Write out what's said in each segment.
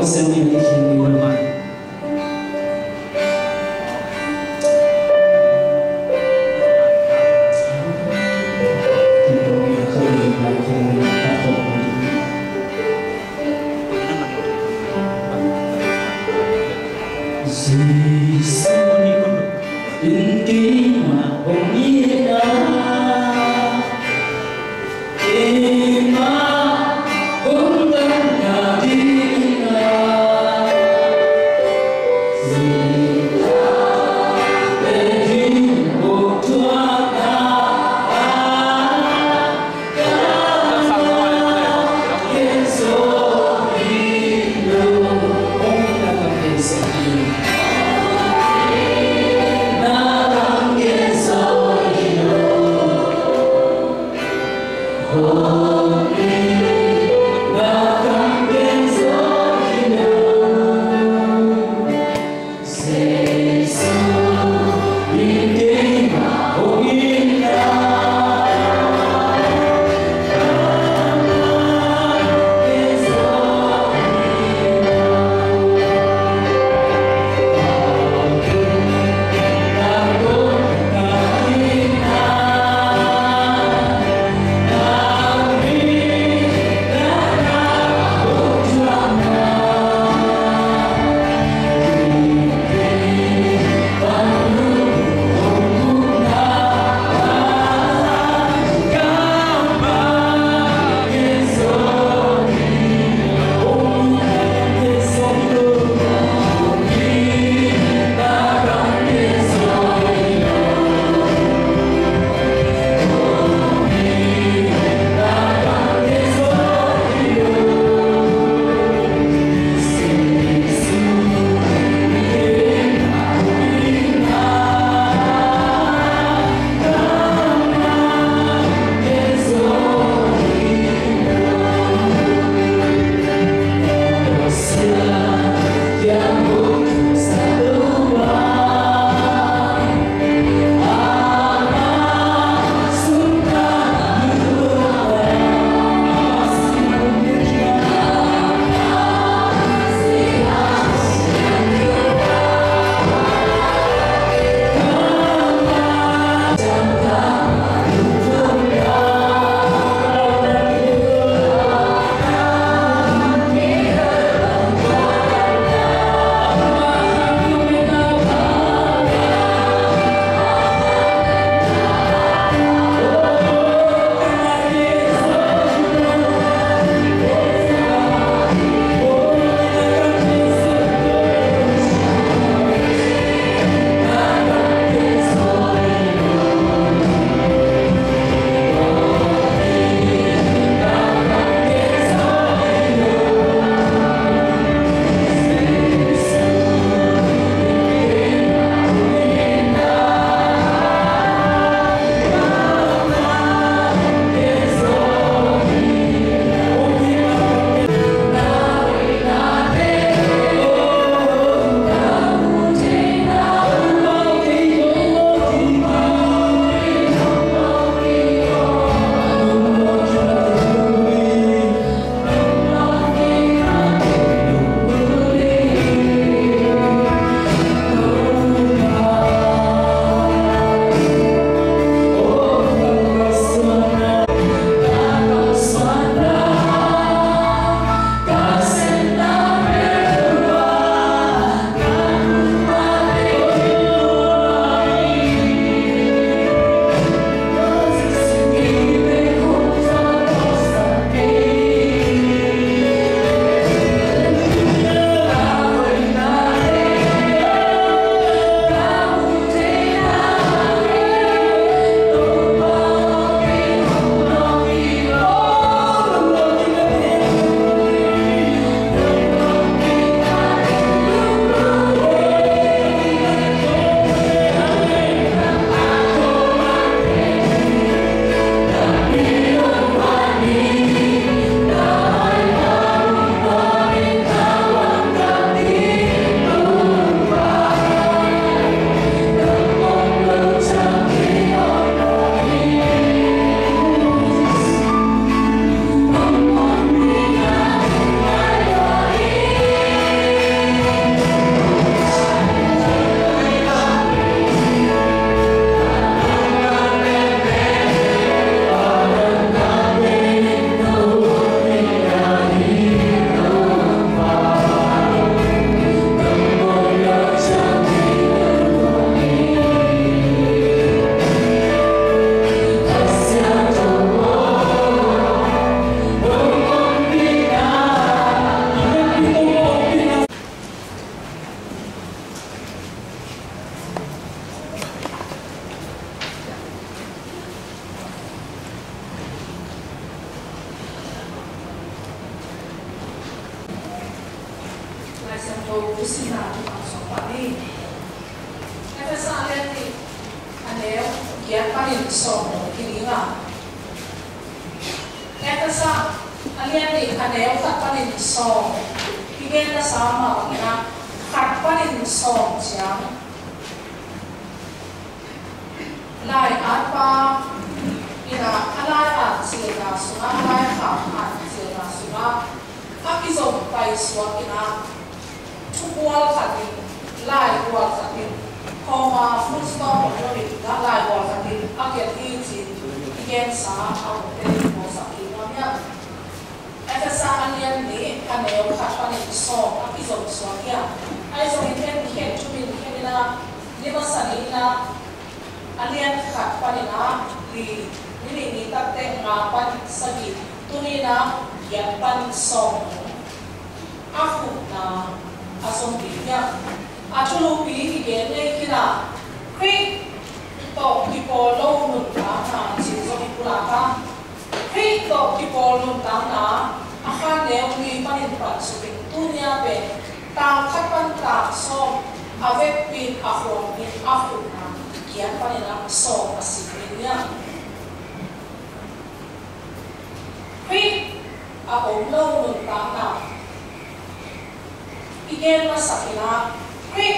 生命的天路。Hãy subscribe cho kênh Ghiền Mì Gõ để không bỏ lỡ lại xem tôi cũng xin là bằng số quản lý cái phải sao lên thì anh nếu kia quản lý số thì đi vào cái phải sao anh lên thì anh nếu các quản lý số thì cái là sao mà cái là các quản lý số chẳng lại ăn ba ina alai an sila sunga alai kha an sila sunga akizom pai suwa ina chukwal khatin lai wal khatin koma full stop ori da lai wal khatin aket hi chi igen sa au te mo sa ki namya ata sa anian ni aneo kha ni so akizom suwa ya ai so inten khen chumin khenina lima sanina anian kha panina di ini tate ngapan sagi tunina yang pan song aku na asong biya atulu pi igene kina kri to dipolo nun ta na chiso dipulaka kri to dipolo nun ta na akan neuni panin pan suping tunya pe ta kapan ta song ave pin aku ni aku na kian panina song asipinya khi ổn lâu nung tám nào igen mà sắp là khi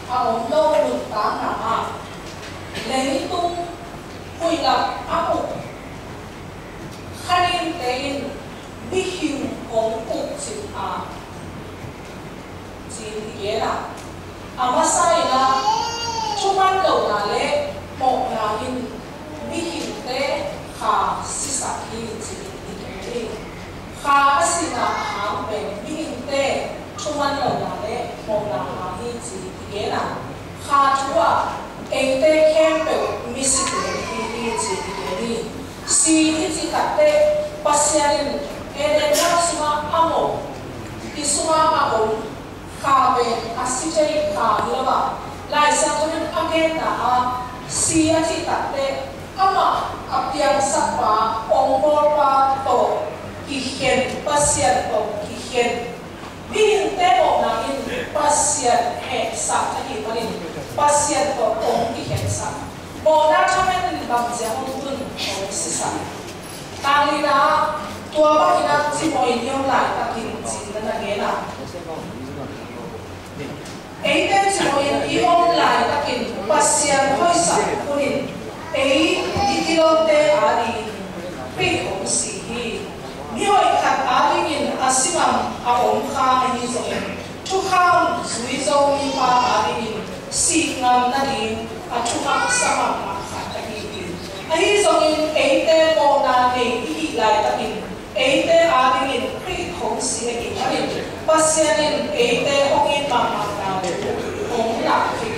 ổn lâu nung tám nào à lấy tung quy lập áp dụng khai tên bí hiệu ổn cục chữ à chỉ nghĩa là mà sai là chung ban đầu là lẽ một là hình bí hiệu tế khả sĩ sắc hi chỉ kha asina ham pe binte chuman lo la le mo la ha hi chi ge na kha chua ente khem pe misi hi chi ge ni si hi chi ka te pasianin ene na suma amo isuma ma on kha pe asichai kha lova lai sa tunin again na a si a chi ka te ama apiang sapa ongor pa to kihen pasien to kihen bihin te mo na in pasien he sa ta hi parin pasien to ong kihen sa mo na chamen ni bang ja mo tun o si sa tali na tua ba ina chi mo in yong lai ta kin chi na ge na ei te chi mo in yong lai ta kin pasien hoi sa kunin ei dikilo te ari pi ong si hi ni hoi khat ari in asimam a ong kha ni zo chu kham zui zo ni pa ari in si ngam na ni a chu kham samam ma kha ta hi a hi zo in ei te mo na ni hi lai ta in ei te ari in pi ong si he ki ari pasien in ei te ong in ma ma na ong la ki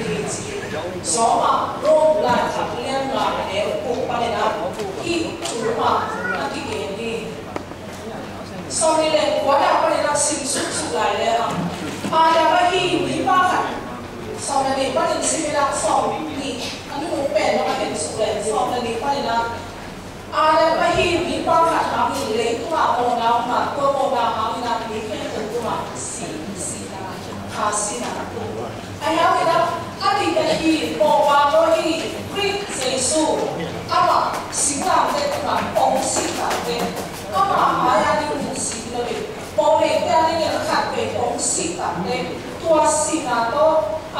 so ma ro la khat lian nga ne ku pa ne na ki chu ma na ki ke ni so ni le kwa da pa ne na sim su su lai le a da ba hi ni pa khat so na ni pa ni si la so ni anu mo pe no ka ni su le so na ni pa ne na a da ba hi ni pa khat ha ni le tu ma mo na ma ko mo na ha ni na ni ke tu ma si na ha si na ai ha ni da ati ta hi po wa to hi Christ Jesu ama singam te ma ong si ta te ama aya ni ni si lo le po le ta ni ni khat pe ong si ta te tua si na to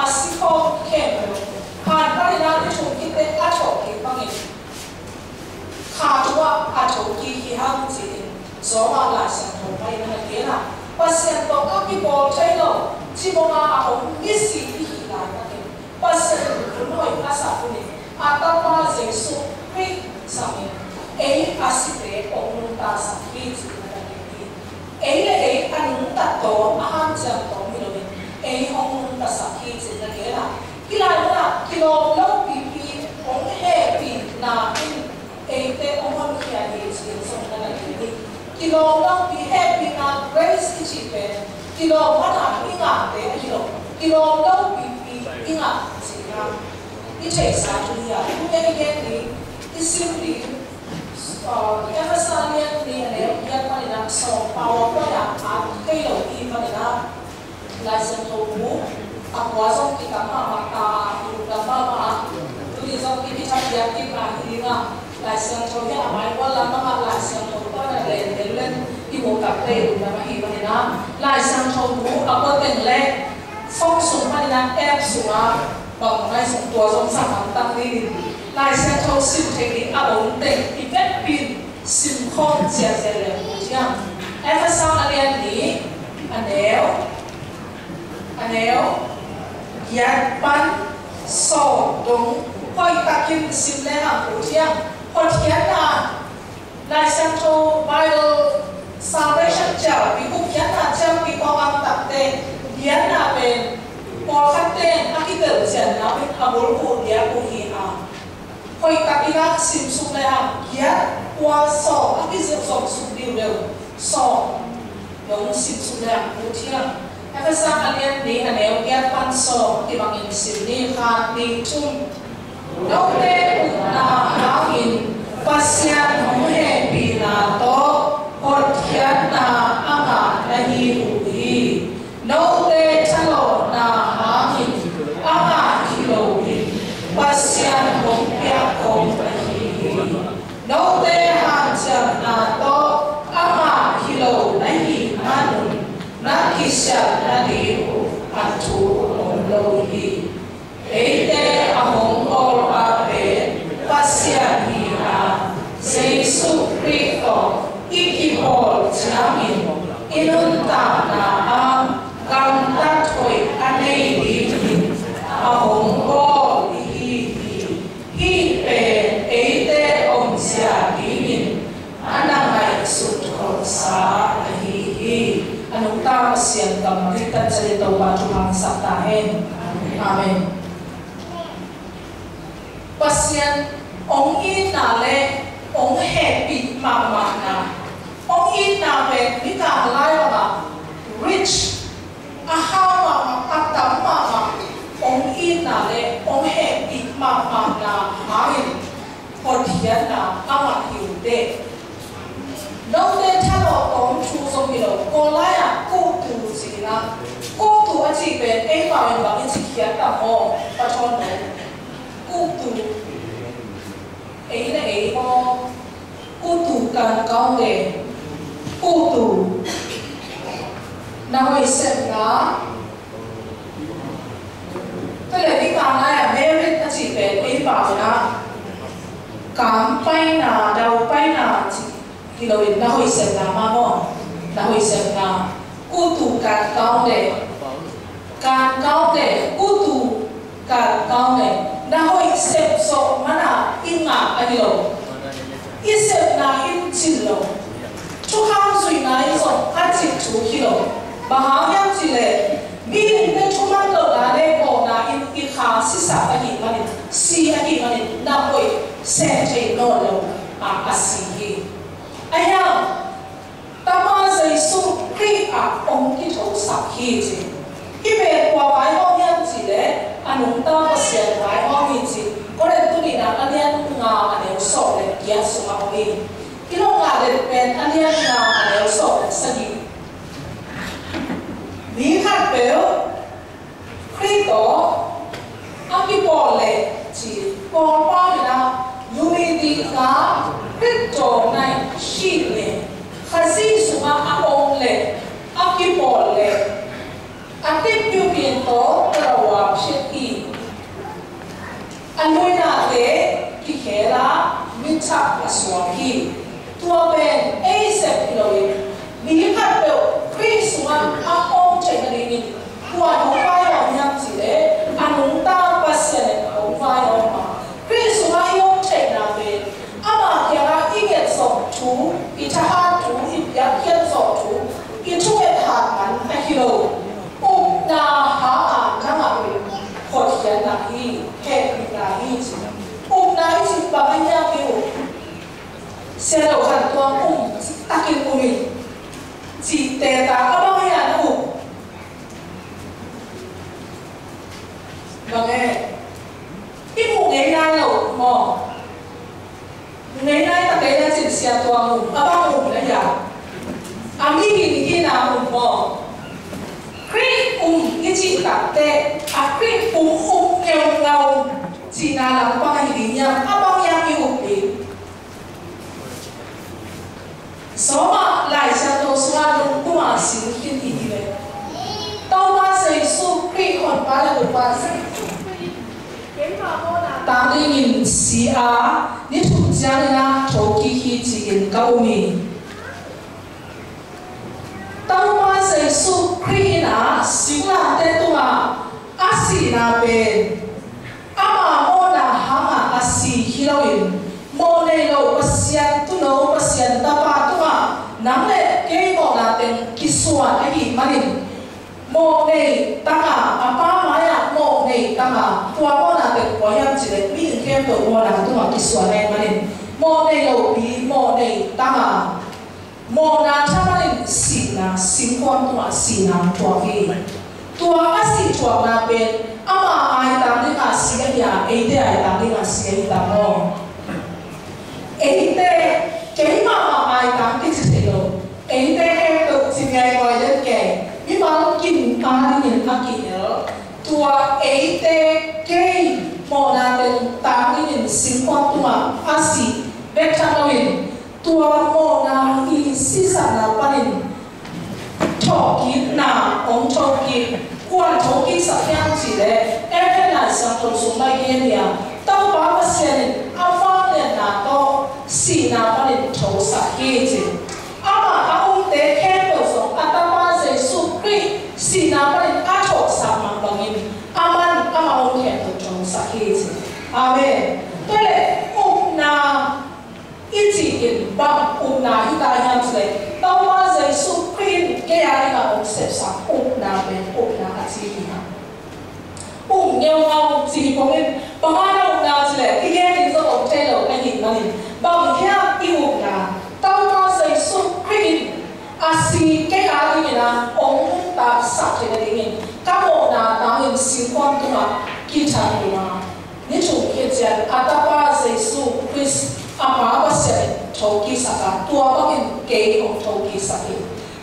asiko kem han ta ni na ni chu ki te a cho ki pa ni kha chua a cho ki hi ha chi so ma la sa to pai na ke na pasien to ka ki po chai lo chi mo ma a ong ni si hi la ta pasien noi asa puni atapa Jesu pri sami ei asite ong ta sa hi chi na ni ei le ei anung ta to aham jam to mi lo ei ong ta sa hi chi na ke la kila na kilo lo pi pi ong he pi na in ei te ong hon ki a hi chi so na ni kilo lo pi he pi na grace chi pe kilo mana inga te kilo lo pi inga sila iche sa tuya kuya ni isimli kaya sa niya ni ano yan pa nila so power ko ya at kayo i pa nila lesson đây đủ là mà hi mà na lại sang thâu đủ ở bên bên lệ phong súng mà na ép súng à bằng ngay súng tua giống sang hàng tăng đi lại sang thâu sim thấy đi à ổn định thì vết pin sim khôn dè dè lệ của chàng em phải sao anh em ní anh éo giật bắn sổ đúng coi các kim sim lệ hàng của chàng còn thiệt là lại sang thâu Bible salvation chào bị cũng thiệt là chào bị con ăn tập tên thiệt là bên có khát tên các cái tử dần nó bị abol phụ địa cũng hi à coi các cái sim sung lệ hàng thiệt qua sổ các cái diệu sổ sung điều đều sổ đúng sim sung lệ hàng của chàng em phải sang anh em đi anh em giật bắn sổ thì bằng in sim đi khát đi chung đâu đây cũng là áo in pasian hong he pina to hot khian na anga nahi ui no te chalo na hangin anga hiloin pasian hong pia kong nahi no te hancha na to anga hilo nahi manun na kisya na diu atu lohi ete ahong or ape pasian hi Jesus Cristo ikipol jamin inunta na ang kantathoy anay din ahong ko hipe ete om siya dimin anangay sutkol sa ahihi anong tama siyang kamaritan sa ito ba tumang saktahin Amen pasyan ong inale ông happy mà na ông in na về những cái lại mà rich how mà tấm mà ông in na để ông happy mà na hai còn thiệt na ama hiểu đấy đâu để thay đổi ông chú giống như đâu còn lại cô tu gì na cô tu anh chị về em bảo em bảo anh chị thiệt là họ và cho nó cô tu ấy là ấy mà cô tu cần cao để cô tu nào ấy xem đó cái này cái càng này là mê rít chỉ về ấy bảo là cảm bay nào đầu bay nào thì đầu nào ấy xem là mà nó nào ấy xem là cô tu cần cao để cô tu cần cao để nào ấy xem số mà là in ngã anh đâu isep na in chilo chu kham sui na i so a chi chu kilo ba ha yang chi le mi ne chu man lo na le ko na in i kha si sa a hi ma ni si a hi ma ni na hoi se che no lo a si hi aya ta ma sai su kri a ong ki tho sa hi chi i be kwa bai ho yang chi le anung ta ba se bai ho hi chi có lẽ tôi nghĩ là anh em ngà anh em sổ để kia số học đi cái lúc ngà để bên anh em ngà anh em sổ để sao gì lý hạt béo khi đó anh đi bỏ lệ chỉ bỏ bao nhiêu nào như đi cả cái chỗ này xí lệ khai sĩ số anh ôm lệ anh đi bỏ lệ anh tiếp biểu hiện đó là hòa sẽ đi anh nuôi na thế khi khé là mình chắc là suy hi tua bên ấy sẽ rồi vì các biểu khi xuống anh ôm chạy ra đi mình qua đúng vai ở nhau gì đấy anh muốn ta bắt xe đúng vai ở mà khi xuống anh ôm chạy ra về mà kia là ý nghĩa sống chú ý cha hát chú ý giác kiến sống chú ý chú biết hạt ngắn hay hiểu na há na mà Hot hiền là hi, happy là hi chứ. Nãy chị bảo anh nhau kêu xe đầu khăn toa ta kêu của mình chị tè tá có bao nhiêu nó vâng nghe cái mụ ngày nay đâu mò ngày nay ta cái là chị xe toa mụ bao mụ là giả mi khi nào mụ mò khi cái chị cả tè khi nghèo ngầu chị nào làm qua hình đi nhau bao nhiêu cái hộp đến so Soma lại sang tô xóa đúng cũng mà xíu khiên thì đi về. Tao ba xây su kri hồn ba là được ba xây. Tạm đi nhìn xí á, đi thuộc gia đình á, thổ kỳ khi chỉ nhìn cao mình. Tao ba xây su kri na xíu là tên tu mà, á xí na bên. Ama mô na hama á xí khi lâu in. Mô này lâu pasian tu lâu pasian tapa tu mà, nắm lệ kê mô na tên kisuan á hi manin. Mô này tăng à, apa maya mô này tăng à, tua mô na tên quá hiểm chỉ để mi đừng kêu tổ mô na tu mà kisuan này manin. Mô này lâu bí mô này tăng à, mô na cha manin xin na xin quan tu mà xin na tua vi. Tua á xin tua na bên, ama ai tăng đi ngà xin cái nhà, ấy thế ai tăng đi ngà xin cái tăng mô. Ấy thế cái mà ai tăng đi chỉ thế đâu, ấy thế em tự chỉ ngày gọi đến kẻ. Vì bạn kinh phá đi nhìn phát kỳ nhớ tua ấy tê cây mô nà tên tám đi nhìn sinh quan tu mà á xì vết chăm đâu nhìn tua mô nà y xí sản nà bà nhìn thổ ký nà ống thổ ký quan thổ ký sạc nhang chỉ lệ em hết là sang thổ xuống bay kia nè tao bá bà xe nhìn á phát nè nà to xì nà bà nhìn thổ sạc kia chứ á mà á ông tế khen đồ sống á ta bà dây su kri xì nà bà nhìn á thổ sạc mạng bằng nhìn á mà ông khen đồ thổ sạc kia chứ amen tôi lệ ông nà ít chỉ nhìn bằng ông nà hít ta nhằm chứ lệ tao bà dây su kri cái á đi mà ông xếp sạc ông nà bên ông nà á chỉ hì hả ông nghèo ngao chỉ có bên bằng á ông nà chứ lệ cái ghé đi rồi ông thay lầu anh nhìn mà nhìn bằng theo yêu ông nà tao bà dây su kri asi cái á đi nè ông ta sắp thì là đi nhìn các bộ nà ta nhìn sinh quan tu mà kỳ trạng tu mà ní chủ kia chân atapa Giêsu Christ apa ba sẽ thâu kỳ sạc tua ba cái kế ông thâu kỳ sạc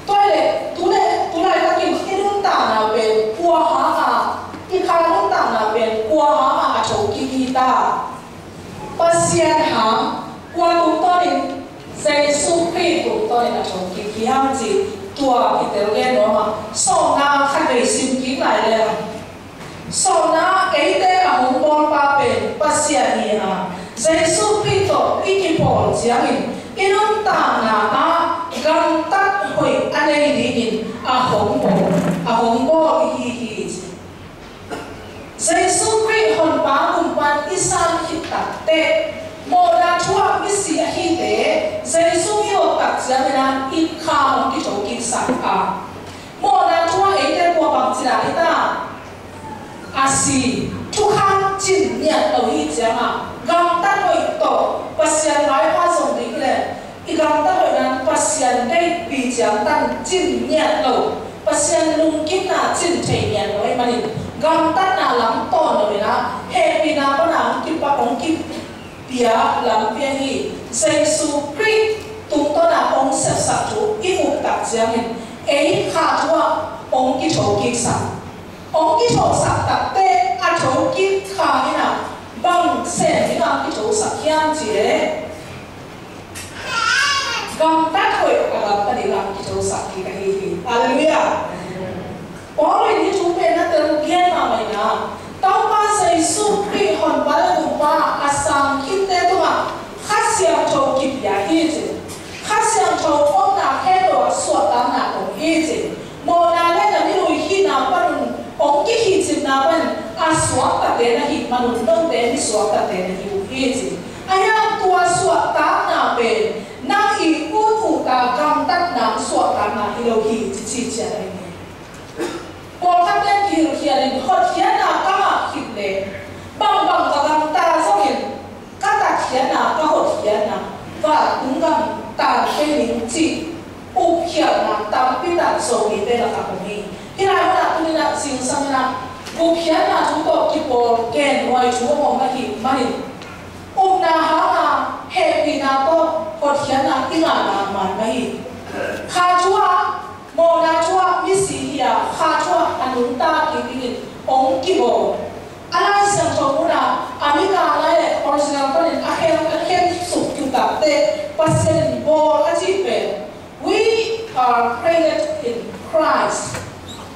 tôi lại các cái nông ta nào về qua hả cái khai nông ta nào về qua hả thâu kỳ ta ba sẽ hả qua đúng tôi nên Giêsu Christ đúng tôi là thâu kỳ ham gì tua cái điều nghe nó mà sau na khai về xin kiếm lại đây sau na ấy thế là muốn bon ba bên ba sẽ đi à Giêsu Christ ít cái bỏ giang in ông ta na gần tắt hồi anh ấy đi in hồng bo hi Giêsu Christ hồn ba cùng ban Isan hít tạt tê một là chúa Messi hi tê Giêsu yêu tạt giang na ít khao cái chỗ kinh sạch một là chúa ấy thế qua bằng gì là ta asi chú khang chín nhận ở hi giang gam tắt hồi tổ pasian nói hoa dùng đi cái igam tắt hồi nan pasian đây bị giang tan chín nhận đầu pasian lung kín na chín thể nhận rồi mà đi gam tắt na lắm to rồi na happy na bao nào kíp ba ông kíp bia lắm bia hi Giêsu Christ tung to na ông sẽ sạch chú ít một đặc giang ấy khá chúa ông cái chỗ kia sạch ông cái chỗ sạch đặc tê chỗ kia khá như nào bằng xe như nào cái chỗ sạch hiang gì đấy gam tắt hồi gam ta đi làm cái chỗ sạch thì cái gì Hallelujah có rồi đi chúng bên nó từ ghen mà mày nè tao ba Giêsu Christ hồn ba là cùng ba asam kinh tế tu mà khác xiang chỗ kịp giá hi chứ khác xiang chỗ ông nào khen đồ suốt tám nào cũng hi chứ một là lên là đi lùi khi nào bắt ông cái hi chứ nào bắt suốt cả tên là hi mà nung nông tên đi suốt cả tên là hi chứ anh em tua suốt tám nào về năng hi u cả cam tắt năng suốt tám nào hi lâu hi chỉ chơi này còn các tên kia thì họ khiến là các họ khiến đấy bằng và bằng ta sau hiện các ta khiến là các họ khiến là và cũng bằng ta cái linh chỉ u khiến là ta biết là số gì đây là các mình khi nào là tôi là sinh sang là u khiến là chúng tôi kịp bộ kèn ngoài chúa mong mà hiện mà hiện na há là happy na to họ khiến là tiếng là mà hiện khá chúa một là chúa Messi hier khá chúa anh chúng ta kịp đi ông kịp bộ anh ấy xem cho chúng ta America này original có nên anh sụp chúng ta để pasien bo anh chị về are created in Christ.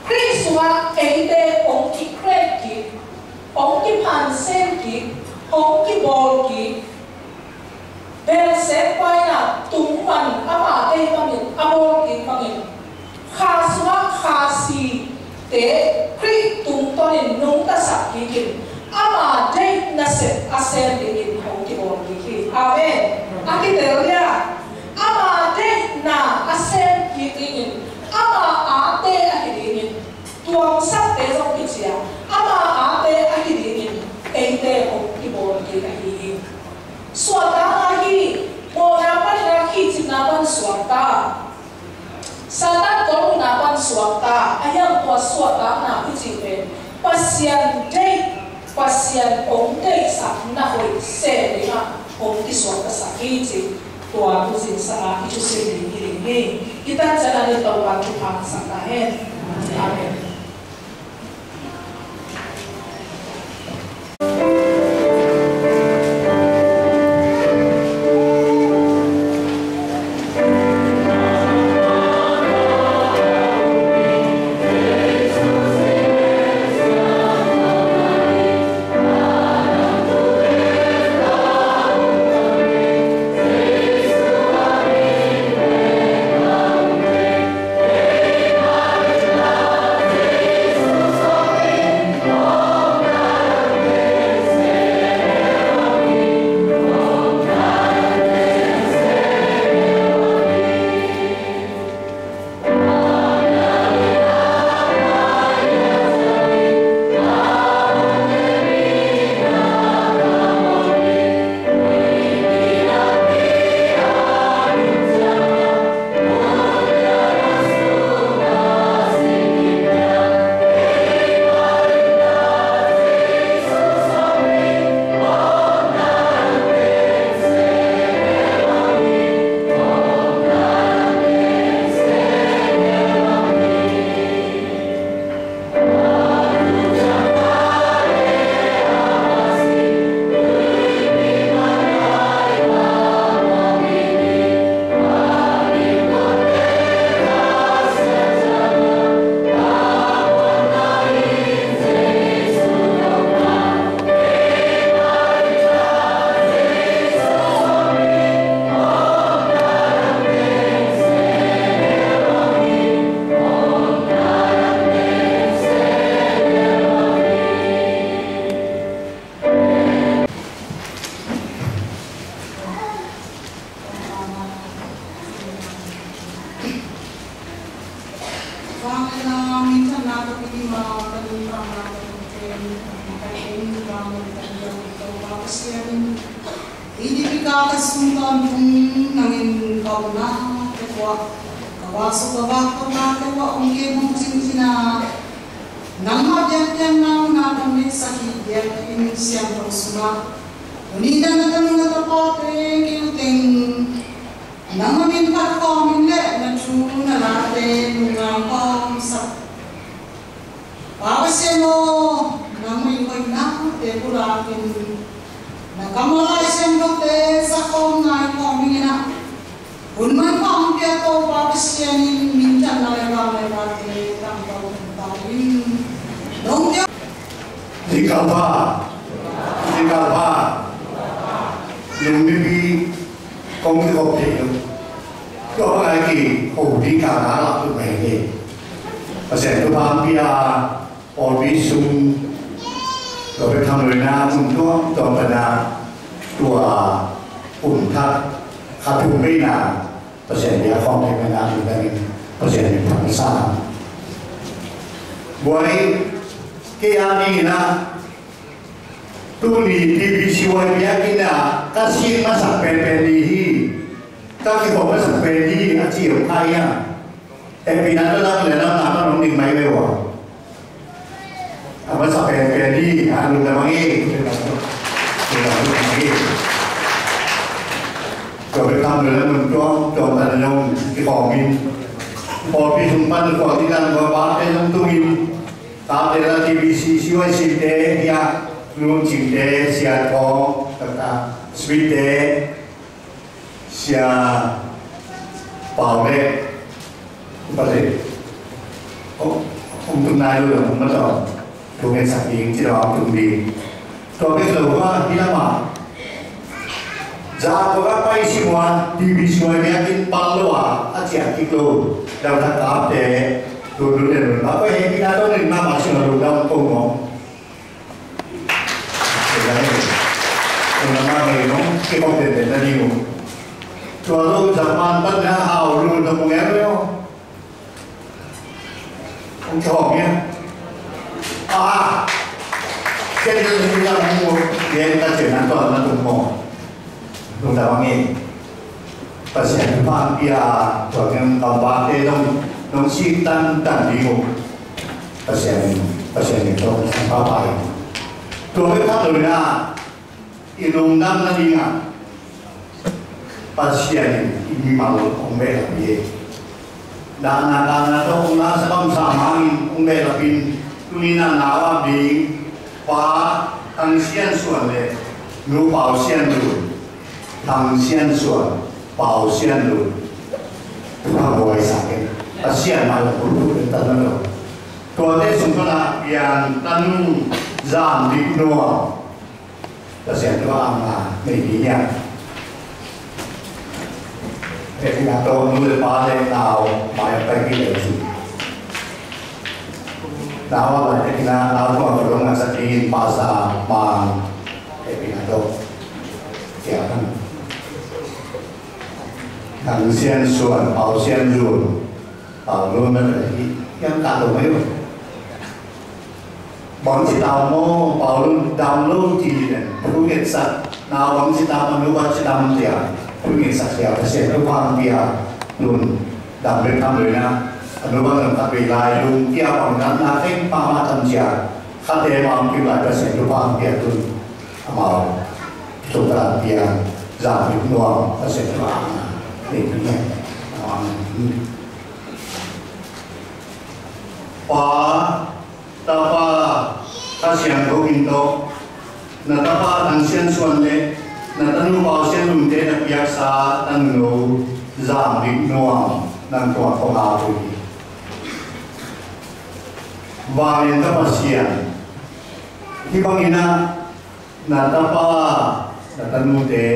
Christ wa ede ong ki create ki, ong ki pan sen ki, ong ki bol ki. Bel se pai na tung man ama te pangin, abol ki pangin. Khaswa khasi te kri tung tonin nung ta sak ki kin. Ama te na se asen din ong ki bol ki. Amen. Aki teoria. Ama te na asen ki kin. Ama ate akidingin. Tuang sak te zong kicia. Ama ate akidingin. Ente ong ki bol ki kahihin. Suata ngahi, mo napan na kitsin napan suata. Satan tolong napan suata, ayam tua suata na kitsin pasien day, pasien ong day sa nahoy se nga ong ki suata sa kitsin tua kitsin sa itu se ni. Kita jalan itu waktu pangsa kahen. Amen. Balik. Untuk naik dulu, betul. Tuhan saking cerita untuk di. Tuhan keluar di nama. Jauh apa semua di semua yakin palua aja itu dapat update dulu dulu. Apa yang kita tahu ni nama semua dalam punggung. Nama mereka kita update tadi tu. Kalau zaman pada awal dulu punggung tu, contohnya, jadi yang mu dia tak jenak tu adalah punggung. Chúng ta nghe và sẽ phát bia cho những tàu bát để nông sĩ tăng đi một và sẽ những trong phá bài tôi mới phát rồi na inung nam na đi ngà và sẽ đi mau ông bé là gì đàn na trong na sẽ không sao mang ông bé là pin tuy na nào đi và tăng xiên xuân để nấu bảo xiên rồi tăng xiên xuân bảo xiên rồi không có ai sạc cái xiên mà là phụ thuộc đến tận đó còn thế chúng ta là biang tanu giảm đi nua là sẽ có ăn là mình đi nha thế thì là tôi nuôi ba lên nào mà phải cái gì nào là thế là nào còn phải là sẽ đi ba sa mà thế thì là tôi kéo thằng xiên xuân bảo xiên ruột bảo luôn là cái cả đồ mấy rồi bọn chị tao mô bảo luôn đào luôn thì thu hiện sạch nào bọn chị tao mà nếu bọn chị đâm thì thu hiện sạch thì sẽ có quan bia luôn đâm lên thăm rồi na nếu bọn làm tập về lại luôn kia bọn ngắn là cái ba ma tâm chia khác thế mà ông kêu lại sẽ có quan bia luôn mà chúng ta bia giảm được nuông và sẽ có để thứ này và tapa kasihan ko pinto na tapa ang siyan suanle na tanu bao siyan lumte na piyak sa tanu zam dik nuang ng tuwa ko apoy vangin tapa siyan hibang ina na tapa na tanu te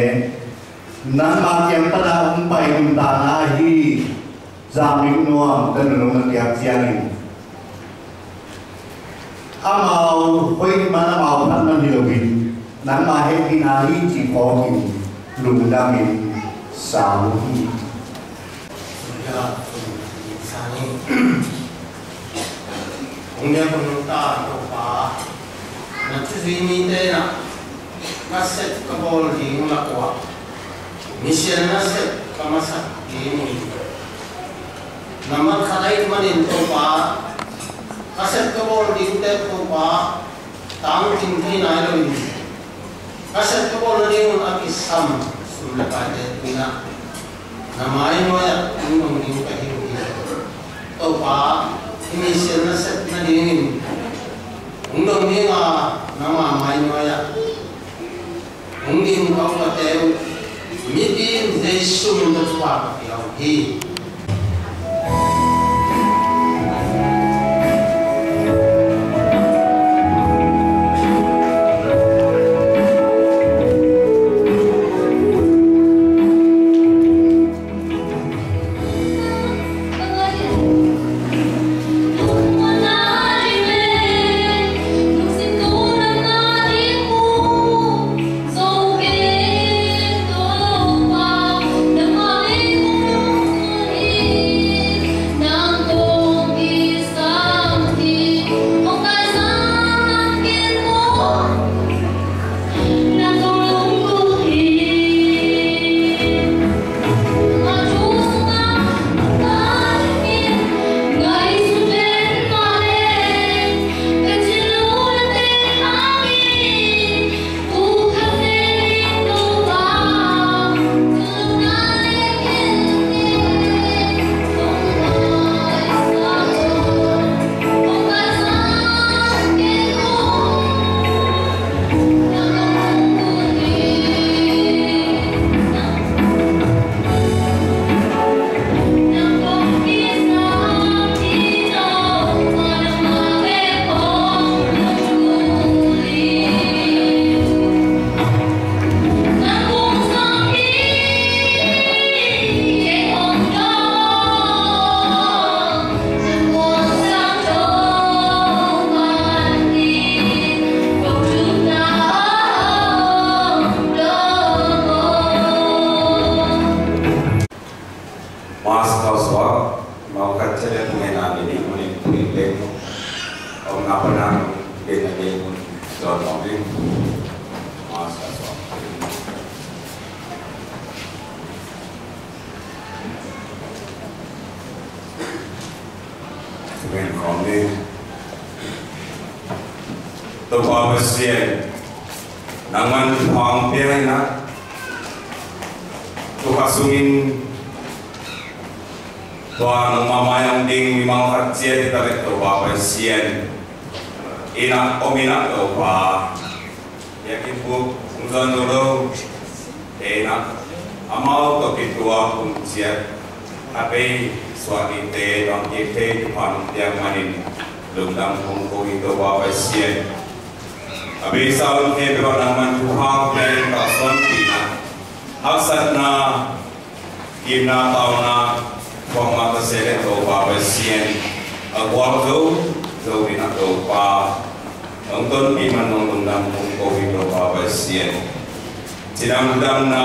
nan makyang pada umpay untana hi zam dik nuang tanu ng piyak siyan amau hoi mana mau nan man hilobin nan ma he pinari chỉ có thì lùng đam mình sao hi ya sani ongya punta to pa na tsuzi ni te na kaset kabol di ngla kwa mission na set kamasa di ni naman khalai manin to pa kaset kabol di te ko pa tang tin thi nai lo ni kaset kabol ni un akisam sumla pa te pina namai mo ya nung ni ka hi to pa mission na set na dingin undong ni nga nama mai mo ya ungin ka pa te mitin jesu mo to pa ya hi nang dinagay mo sa tawin. Masasok. Sabihin ko ni ito pabasyan naman ang piyay na ito kasungin Tuhan ng mamayang ding mga katsya kita ito pabasyan ina omina ito pa yakin po kung saan ito ina amaw ito kitua kung siya tapi suakite dong kite Tuhan yang manin lundang kung ito pabasyan abi saun ke beba naman Tuhan dan kasuan pina haksat na kimna tau na kung matasele to pabasyan agwag zo bina to pa nonton piman nonton dam kung ito pabasyan sinamdam na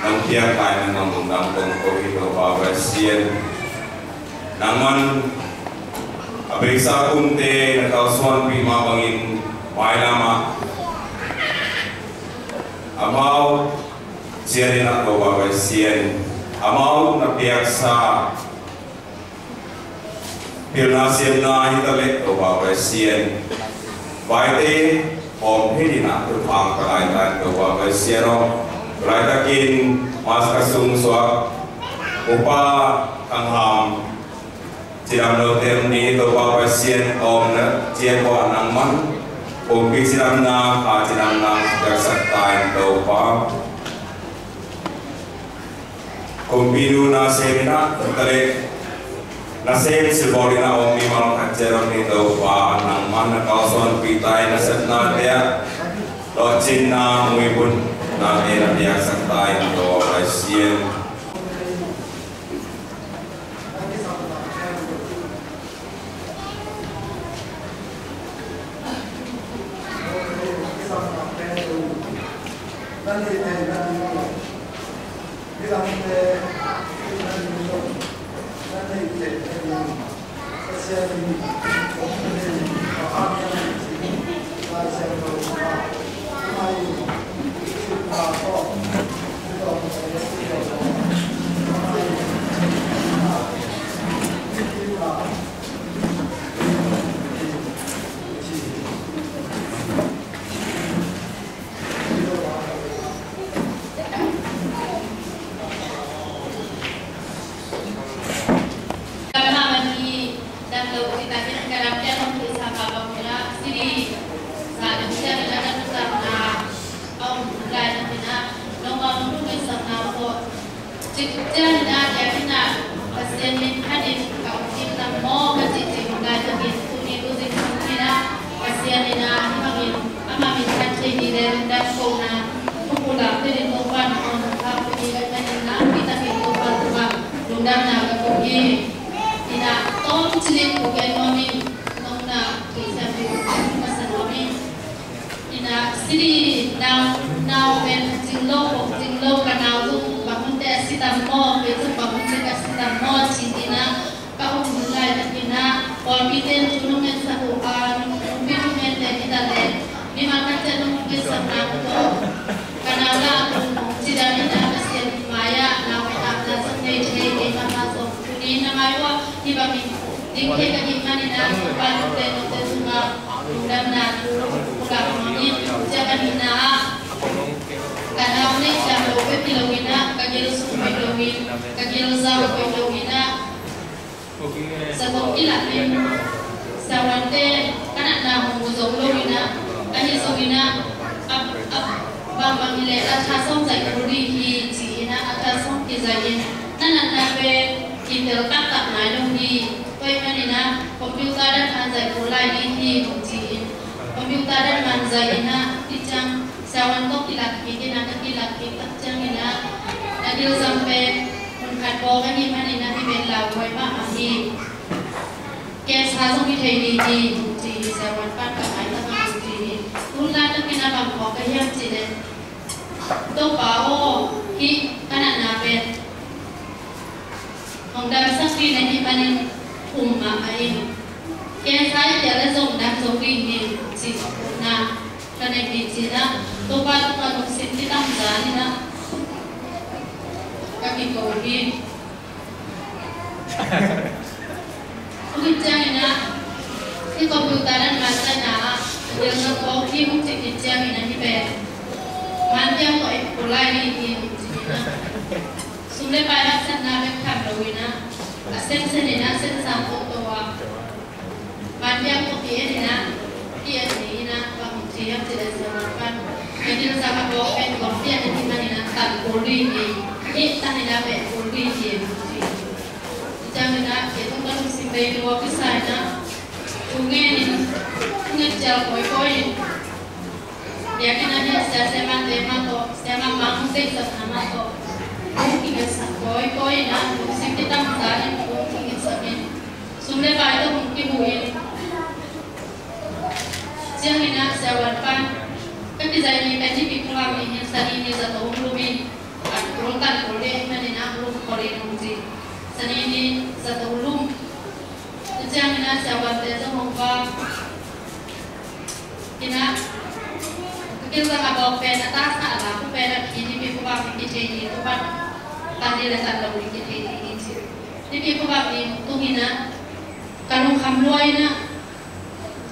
nang tiyak tayo ng nonton dam kung ito pabasyan naman abay sa kunti nakausuan pimabangin may lama amaw siya rin ako babasiyan amaw na piyak sa pilnasyan na hitalik o babasiyan baite o pwede na ito ang kalaitan o babasiyan o kalaitain mas kasungswak upa kangham silam notem ni ito babasiyan o siya ko anang man kung silam na silam na kagsaktaan ito pa kung pino na semina tali na sem sibori na o mi mga katserang nito pa anang man nakausuan pitay na set na dia lochin na muipun na dia saktaan ito babasiyan cái sai thì là dùng đang dùng cái gì chỉ na cái này bị chỉ na tôi bắt tôi nó xin cái tâm giá này na các cái cầu đi tôi chơi này na cái computer này mà sai na yang nó có khi không chỉ cái chơi này như vậy mà theo tôi của lại đi thì sudah banyak sana mereka berwina, asen sana asen sampo tua, banyak kopiah dia ni bang siap tidak samakan, jadi sama kopiah kopiah ni mana tan kuli ni tan ni dah kuli dia, jangan itu kalau simpai dua kisah sungai ni jalan koi dia kena dia sama tema to, sama manusia sama to. Kita koi na musim kita misalnya mungkin semen sudah pada mungkin mungkin siang ini saya pan kan desain ini kan di pulang ini seni ini satu ulumin kurungan boleh mana nak ulum boleh mungkin seni ini satu ulum siang ini saya buat desa mungkin kita kalau pen atas ada aku pen ini people bang kita ini tu kan tadi dah tak tahu kita ini sih. Ni people bang ni tu hina kalau kamluai na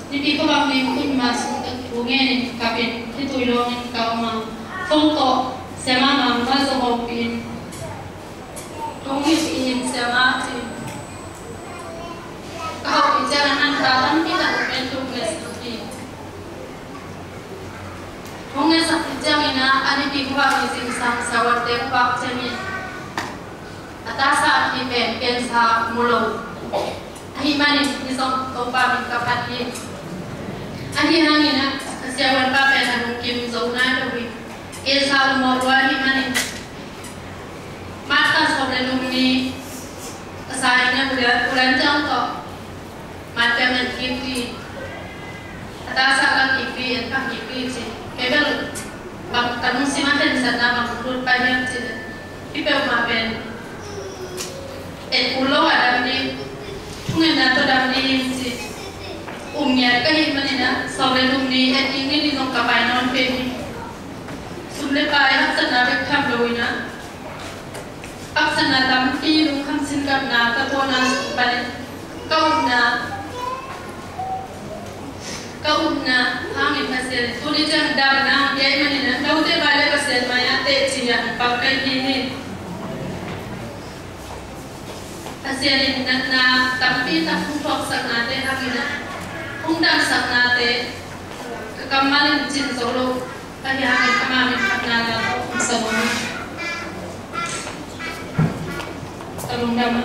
ni people bang ni pun masuk ke bunga kapin itu ilong kau mah foto sama mama sama pin tungis ingin sama tu kau bicara antara kita pen tugas Mungkin sejam ini ada di bawah mesin sawat tembak cermin. Atas saat di pen sah mulu. Ahi mana di song topa minta pati. Ahi hangi na siawan papen anu kim zona dewi. Sah umur ahi mana. Mata sobre lumni. Sayangnya bulan jangkau. Mata menkiti. Atas saat kipi entah kipi sih. Kebel bang tanung si makan sana bang turut banyak sih, kibel makan. Pulau ada di, pungen atau ada di sih. Umnya kahit mana sore umni ini di nong kapai non peni. Sumle kaya sana bekam loina. Aksana tampi nong kamsin karna katona balik kau na hangin pasir tuli jang darna dia mana kau te balik pasir maya te cinya pakai ini pasir ini na tapi tak fungsi sangat te hangin undang sangat te kemarin jin solo tadi hangin kemarin karena semua tolong dama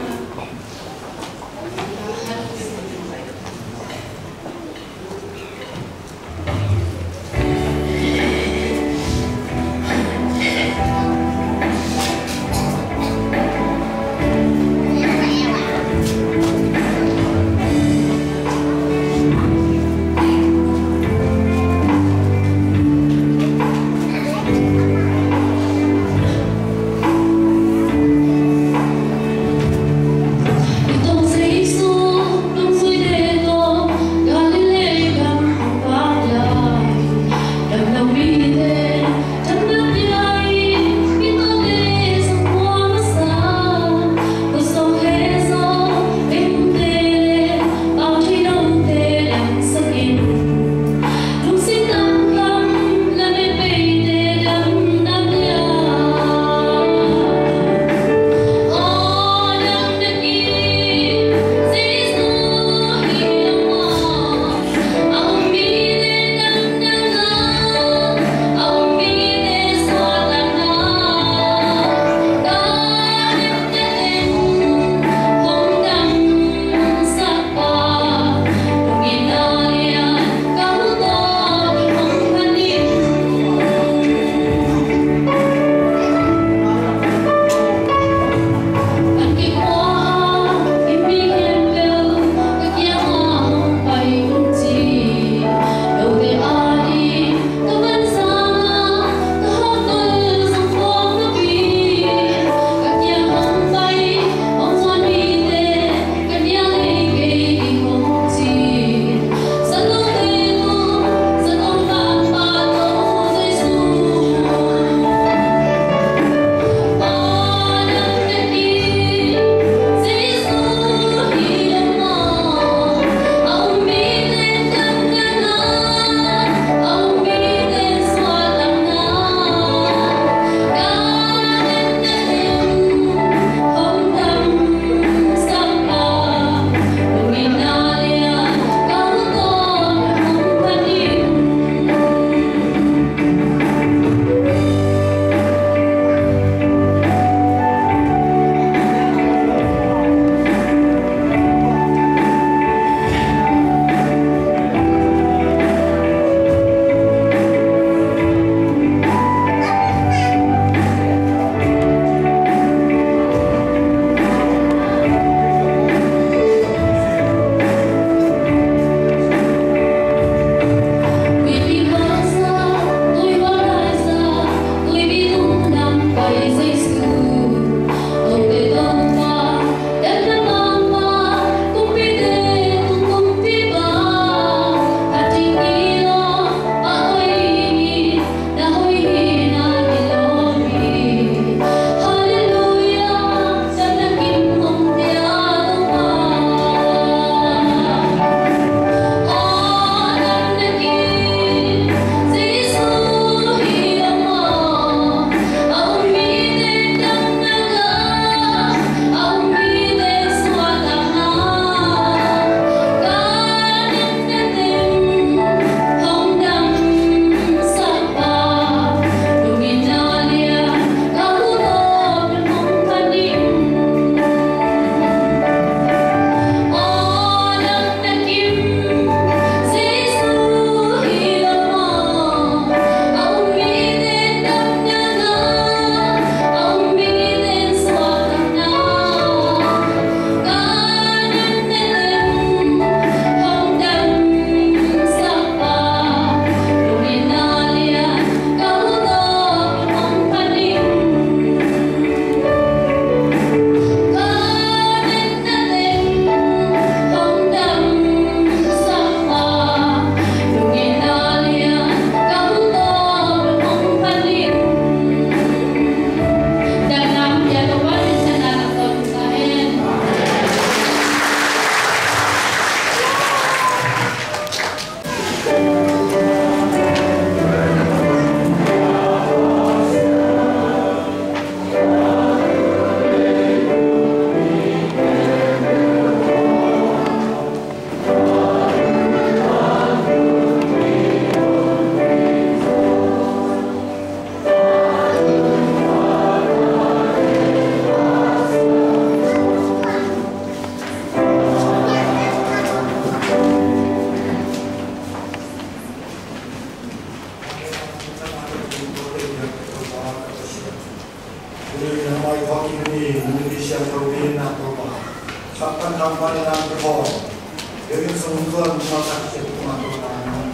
kasih teman-teman.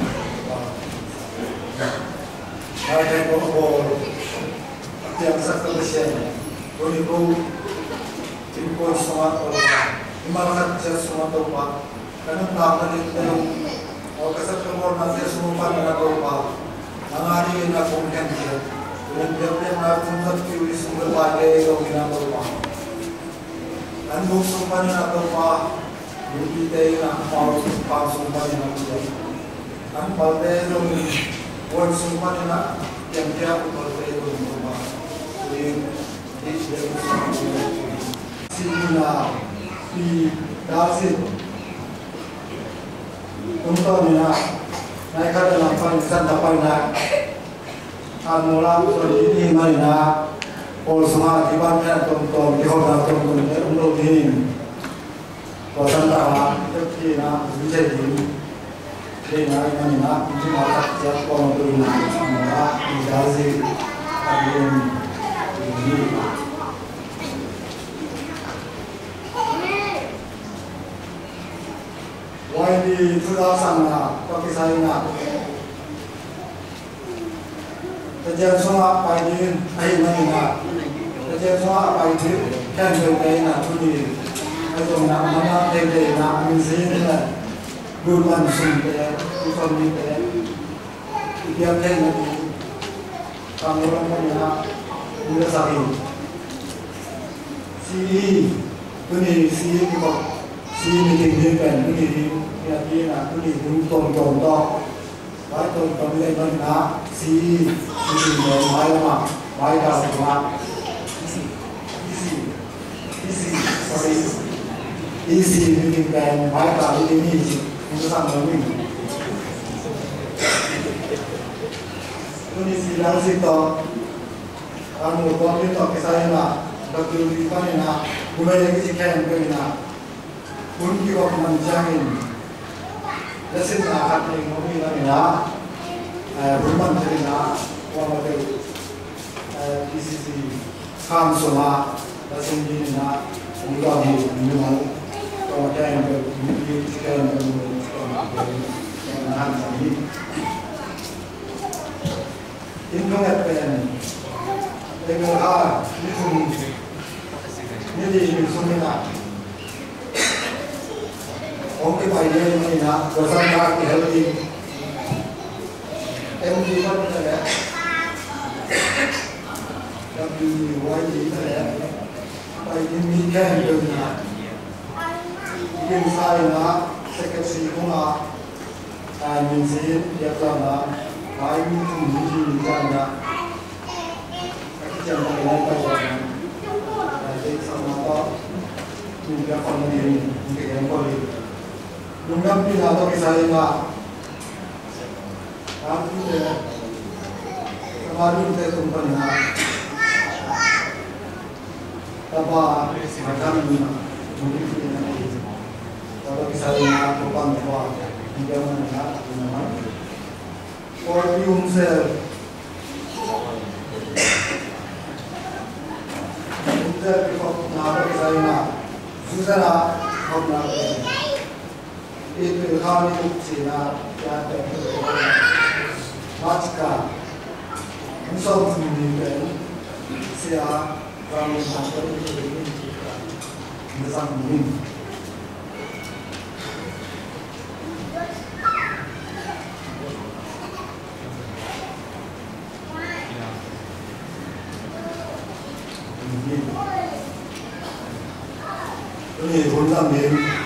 Saya berkumpul tiap satu bersih. Beribu timpul semua orang. Imarat kerja semua orang. Karena tak ada dalam kasih teman nanti semua pada orang. Angari nak mungkin dia. Dan dia nak mungkin kiri semua pakai orang orang. Anu semua nak orang. Jadi dia nak mau semua nak dia. Anu pakai orang. Wan semua nak yang dia pakai orang orang. Jadi dia sila di dasar. Contohnya, naik ke dalam panisan dapat nak anulah ini mana pol semua dibanyak contoh dihoda contoh untuk ini. Kosan tak tapi nak bisa ini naik mana ini malah siap pol untuk ini anulah di dasar ini. Why di sudah sana pakai saya nak kerja semua pagi air mana kerja semua pagi kan berkait nak tulis atau nak mana tele nak mesin lah bulan sumber bukan itu dia kan kami orang mana mula sahih si ini si kita si meeting kan ini dia nak tulis untuk contoh baik contoh ni mana si mai lama mai dah semua isi meeting kan mai dah ini untuk sama ni ini si langsung tu anu kami tu kisah nak betul kita nak mulai lagi sekian kali nak pun kita menjamin lesin nak hari ini kami nak rumah jadi nak orang itu isi kam semua lesin ini nak mudah minum orang yang bermimpi sekian yang ini internet pen dengan ini semua Oke Pak Ide ini nak bersama healthy MD mana saya WYD saya Pak Ide mikir dengan mungkin saya nak sekresi bunga minsin dia kerana baik itu mungkin kerana kerja yang lain pada jadi sama apa juga kalau ini mungkin yang boleh Lungkap ni atau kisah lima, kami kemarin kita tumpahnya, apa macam ni mungkin ini, atau kisah lima tumpah apa, dia mana nama, Orbium cell, untuk nama kisah lima, susah nak nak. itu kami cina yang macam musuh sendiri siapa kami sampai ini bersama ini ini 혼자 매일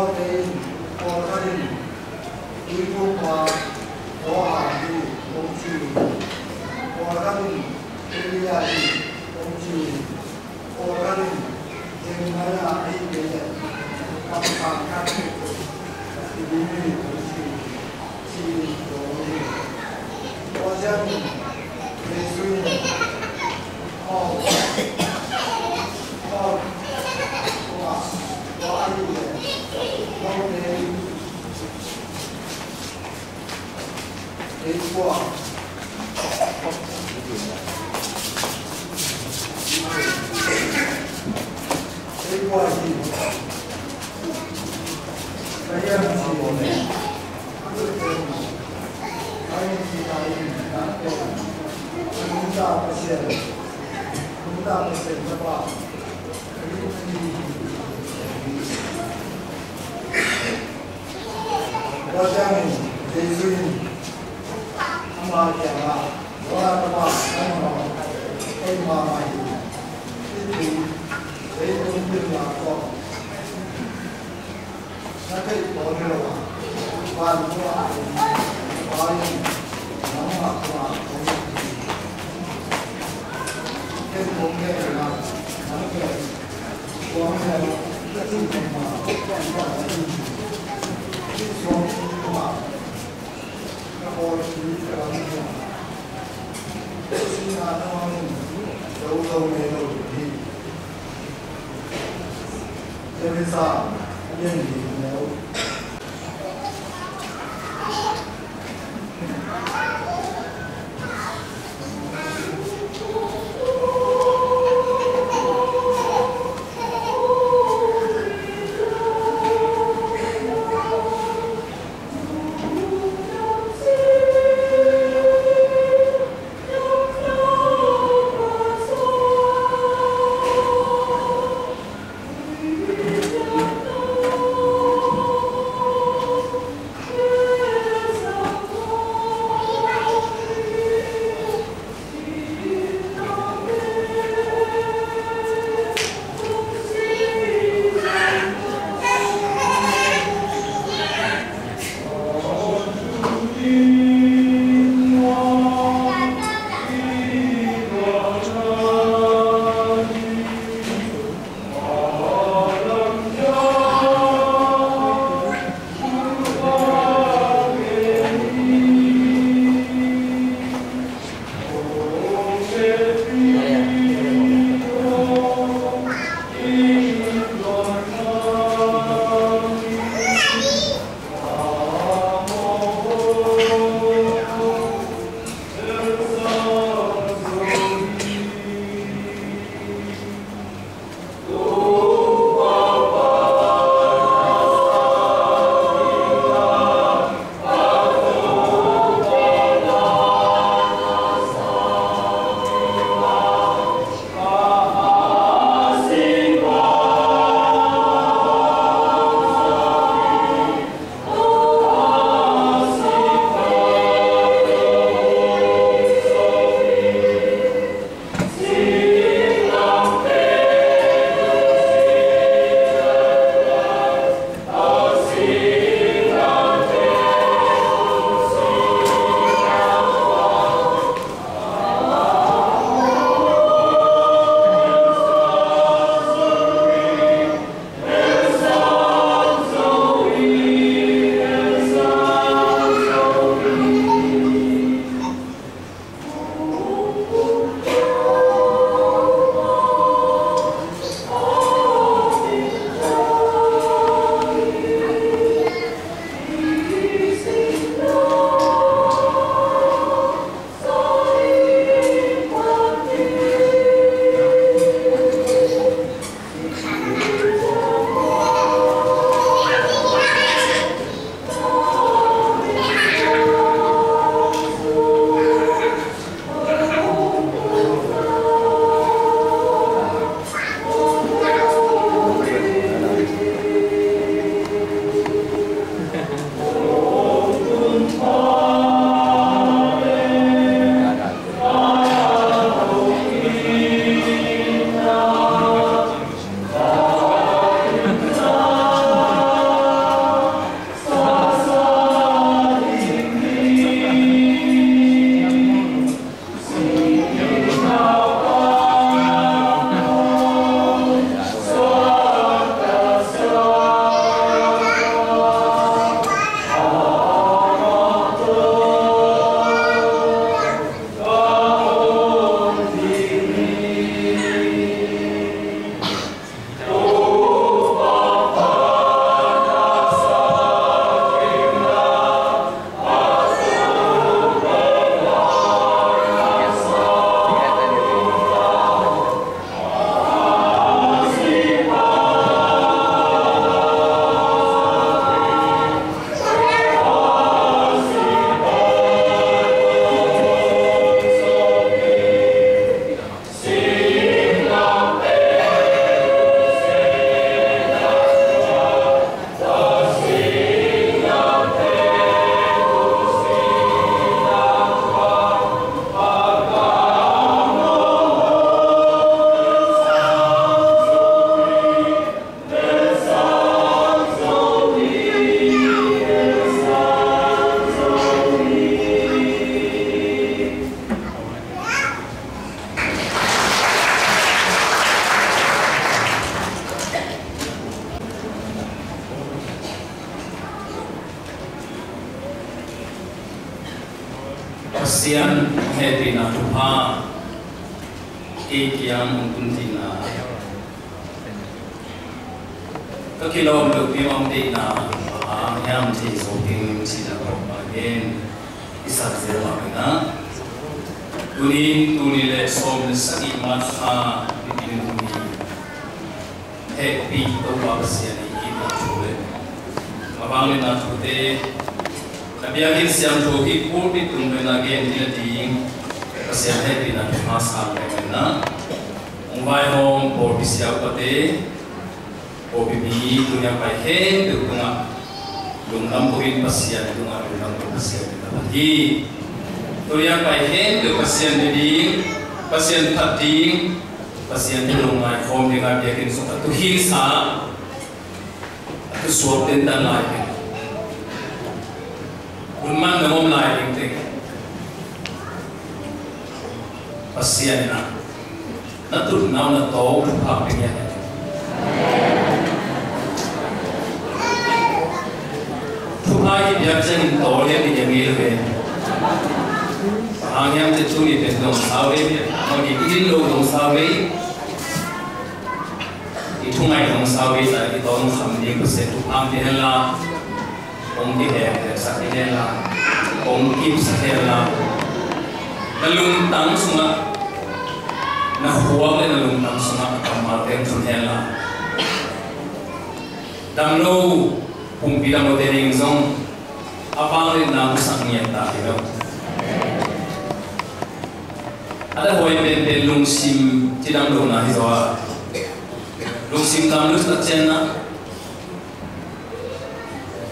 mau đây có gia đình đi công hòa có hàng đi công trình có gia đình đi nhà đi công trình có gia đình trên máy là đi về các hàng khác thì đi công trình chỉ có gia đình để suy họ có ai đi mau đến qua đến qua gì cái gì này cái gì chúng ta phải các bạn wajah Yesus amal yang orang tua orang imam itu berlaku nanti orang tua paling nama tua mungkin nanti orang semua orang ini semua orang jauh-jauh melodi jadi saya yang ini Pasian happy na tuha kiam untina kakilom lu piam de na yam ti so king si da again isat zela na tuni le som saki mat ha bikin tuni happy to pasian ina chule mabang na chute Nabiyakin siyang jogi pulpit tunggu nage nila ding kasiyang happy na tumasang na umbay hong porbi siyaw pati porbi bi dunia pai hen tunga lungam puin pasiyang tunga lungam pasiyang pati dunia pai hen tu pasiyang ding pasiyang tating pasiyang dilungay hong dengan biyakin suka tuhin sa tu suap tentan lagi Ulman namom lain ting, pasian na, natur naw na tau haping yan. Tuhai biar jangan tau yang dijangil ke, pangyam tercuri tentang sawe, mau dibikin lo dong sawe, itu ngai dong sawe tadi tau hamdi kesetu hamdi lah. Ông đi hè sắc đi là ông kim sắc là lùng tăng suma na huwag na lùng tăng suma kamaten sun hela damlo kung bilang mo dening zong abang rin na kusang niyan tayo ada hoy ben lung sim tidang lo na hiwa lung sim damlo sa chena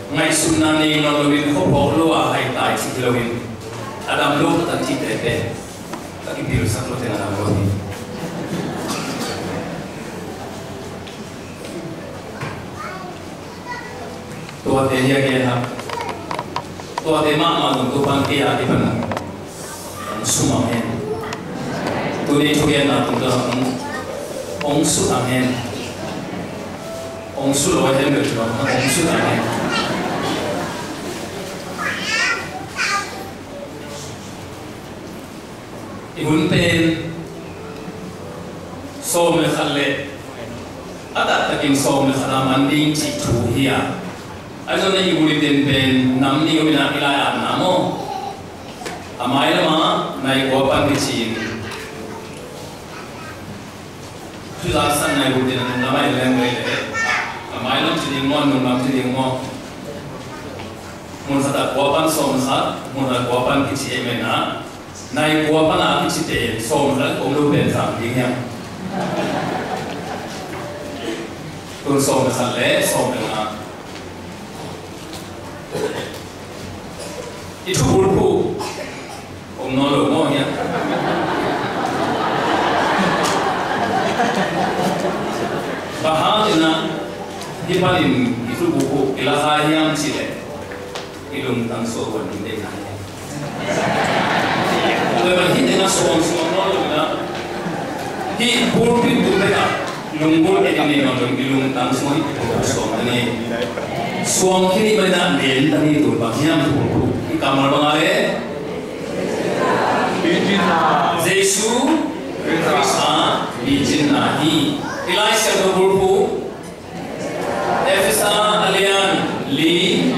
ngay sunna ni nolowin ko polo ay tay si kilawin adam lo tan ti tete takipil sa klote na namoni to ate ya ke ha to ate ma to pan ke ya di pan suma men to ni to ya na to da ong su amen ong su lo hen de to ong su amen Ibun pen som le khalle ada takin som le khana manding chi thu hiya ajo na ibun den pen namni ubina ilaya namo amai lama nai gopan chi sudah san nai ubin namai lengwe le amai lam chi ngon nam chi ngon mun sata gopan som kha mun gopan chi emena Nai gua pana kicite som la om lu ben sam ding yang kun som sa le som na itu bulbu om no lo mo ya bahana hipalin itu buku ilaha yang sile ilung tang so wan de na Lepas ini dengan semua orang di pulpit tu mereka lunggul ini orang ilung tang semua itu semua ini suang kini mereka den tadi itu bagian pulpit di kamar bangale Yesus Krista dijinahi Elisha tu pulpit Efesa alian li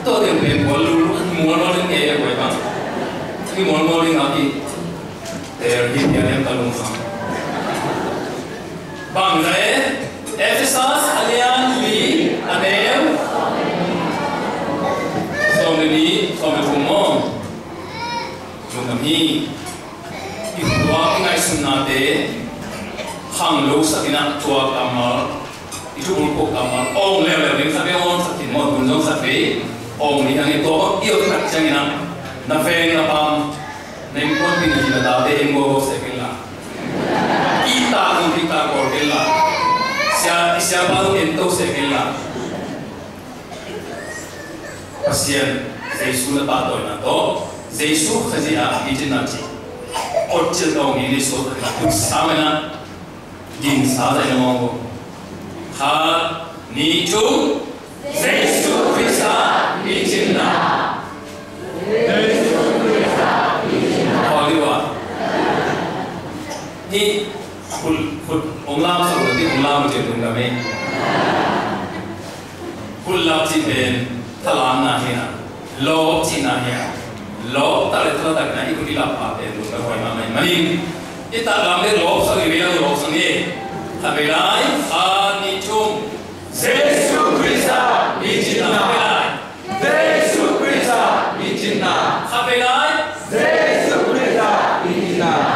tu yang pembolu Morning kaya ko ba? Sige morning aki. There him yan talong sa. Banglae Ephesus alian li anem. Someni sometumo. Jungami. Iwa ngai sunate. Hanglo sa tina tua kamal. Itu ulko kamal. Ong level ning sabi on sa timo dunjong sabi. Ông ni hang itu yêu tak jangan na feng na pam na impon pin na da de engo sekela kita ng kita korela siya baru ento sekela pasien Yesus na pato na to Yesus kasi bitin na chi otchil dong ini so sama na din sa da mo ha ni chu Yesus Krista Bikin na lam sau đó thì lam chuyện đừng làm ấy kul lam chỉ bên thà lam na hi na lo chỉ na hi lo ta le thà ta na ikut lam apa bên đừng có hỏi mà mình ít ta làm cái lo sau thì bây giờ lo sang đi thà bây lại ani chung Jesus Christ đi chỉ na bây lại Jesus Christ đi chỉ na thà bây lại Jesus Christ đi chỉ na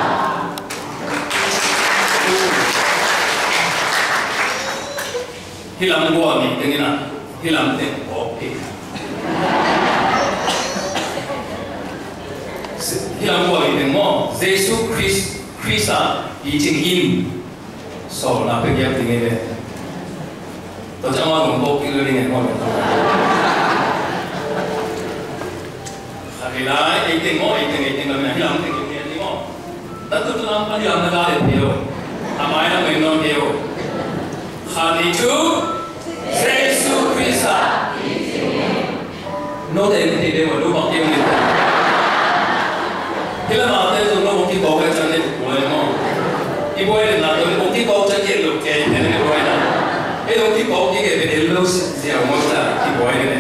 hilang gua ni dengan hilang tempo hilang gua ni dengan Jesus Christ izin so na pergi apa dengan dia tu jangan nombor kira dengan orang hari lain itu mana hilang tengok dia tengok tapi tu nampak hilang negara dia amai nak menon dia hari itu Jesus Christ no để thì để mà đúng không yêu người ta khi mà tới rồi nó không chỉ có cái chân này của em không cái bôi này là tôi không chỉ có chân kia lục cái này cái bôi này cái không chỉ có cái để lâu dẻo một là cái bôi này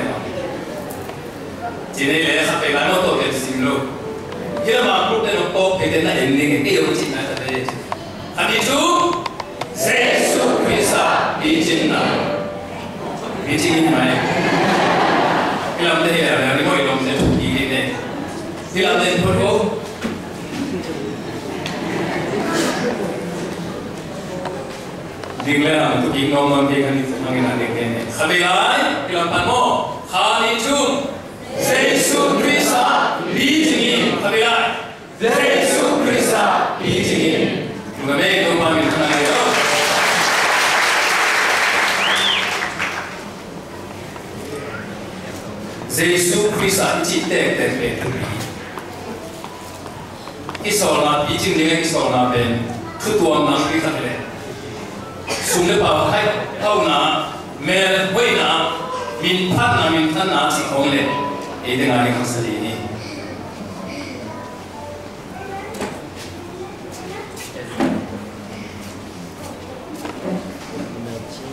chỉ này là phải làm một tổ cái gì luôn khi mà lúc đấy nó có cái này ending cái điều chỉ là thế anh đi chú Jesus Christ đi trên nào đi trên này khi làm thế là cái mọi người sẽ thuộc ý đến đây khi làm thế thôi không ding lên làm thuộc ý ngon ngon thì anh đi làm cái này khai lại khi làm bạn mò khai chung Jesus Christ đi trên khai lại Jesus Christ đi trên chúng ta biết đâu mà mình không làm đâu Jesus Christ chỉ để về thực hiện cái số là bị chứng cái số là bên thứ tuần năm cái thằng này sung để bảo hay thâu na mẹ quay na mình thân na chỉ không lên để tiếng Anh không sử dụng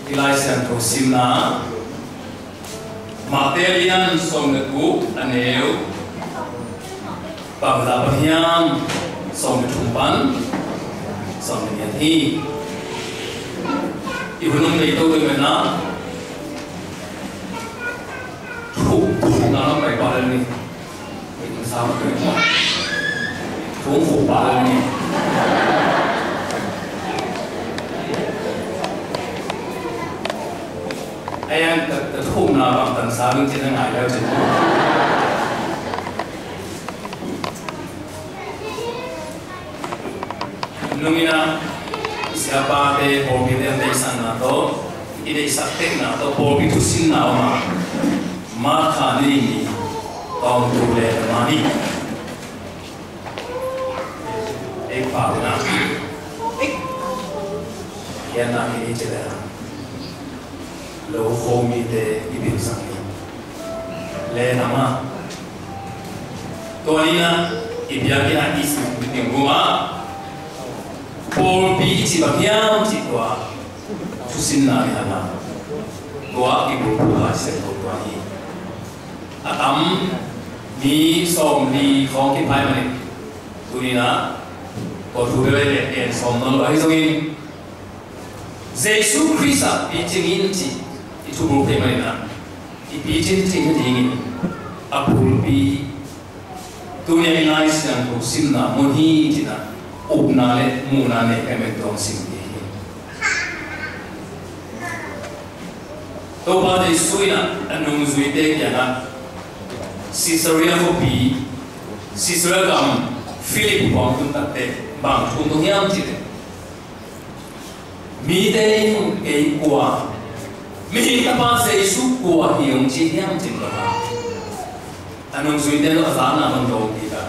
thì lại xem thấu sim na materian som neku aneu pabda bahiam som thumpan som nehi ibunum nei to we na thu na no pai ba ni ni sa ma thu hu ba ni anh tự thùng nào bằng tầng sáu đứng trên ngài leo trên Lumina siapa te bobi dia desa nato ide saktek nato bobi tu sin nama maka ni tahun tu le mani ek pagna yang nak ini cerita lo homi te ibin sangi le nama toina ibiaki na isi nguma por bi ci bakiam ci toa tusin na hana toa ibu pula se toa ni atam ni som ni khong ki pai mani tunina ko thu be le en som no ai zongin Jesus Christ bi jingin ci itu boleh mana? Ipijin tinggal dingin, apul bi dunia ini sedang simna moni jina, ubnale munane kami dong simdi. तो बात इसुई ना अनुमुजुई ते क्या ना सिसरिया को भी सिसरिया काम फिलिप बांगुन तकते बांगुन तो क्या हम चीज़ मीदे एक कुआ मीदे पास से इसु कुआ ही हम चीज़ हम चीज़ लगा अनुमुजुई ते तो अजाना हम तो किया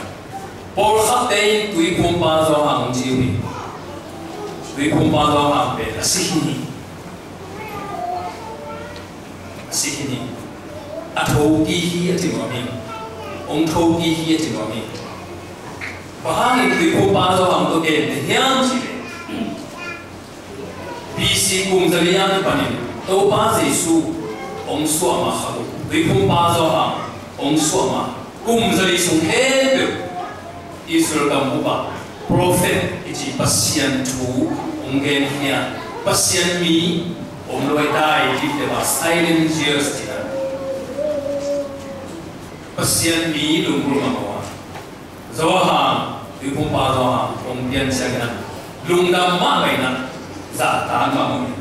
पर खाते तुई पुंपा जो हम चीज़ तुई पुंपा जो हम पे असीही Sihini, atau kihi aja mami, tau kihi aja mami. Bahang itu ibu bazo ham tu ke, yang sih. chỉ cùng gia đình anh panin tàu ba Giêsu ông xua mà khadu với cùng ba giờ hàng ông xua mà cùng gia đình sung hết được Israel kamu ba prophet chỉ pasien thu ông gen hiền pasien mi ông loi dai đi để vào silent years thì là pasien mi lùng lùng mà giờ hàng với cùng ba giờ hàng ông biên sang cái lùng đam má vậy nè giả tán mà mình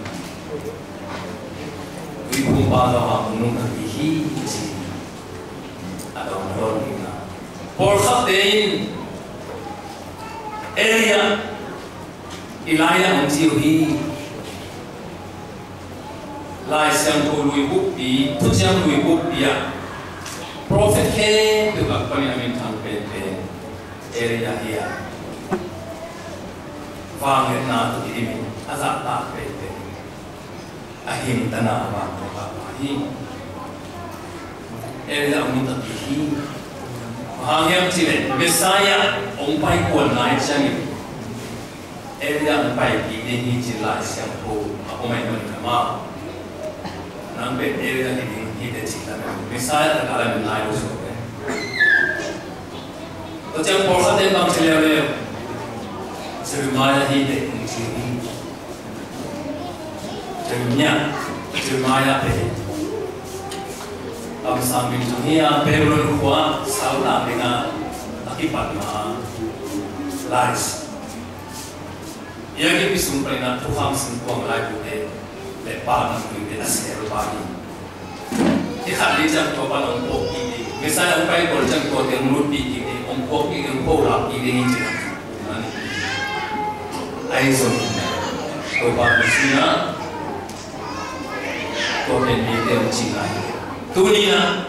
vì không bao giờ họ nung cái gì ở đâu đó đi nào por khắp đến area Elijah ông chịu hi lại sang thu lui bút bì thu sang lui bút bì à prophet ke được các bạn mình thằng bên area here vàng hiện na tụi đi mình azat ta bên ahim tanah vàng hi area ông ta hi hàng em chỉ để Messiah ông bay quần lại sang area ông bay đi đi chỉ lại sang phố ông ấy mình mà nang bên area thì để chỉ là Messiah là cái mình lại rồi tôi chẳng bỏ ra tên bằng chỉ leo Jeremiah hi để cũng chỉ Jeremiah pe am sang min tu hiya perun khwa sau na dengan akibat ma lies yang pisum prena tu ham sin kuang lai bu de le pa na ku de asel ba ni ti khat li jang to ba long po ki ni misal ang pai kol jang to de mut bi ki ni ong po ki ong po la ki de ni ji ai so to ba misina có thể đi theo chỉ lại tôi đi na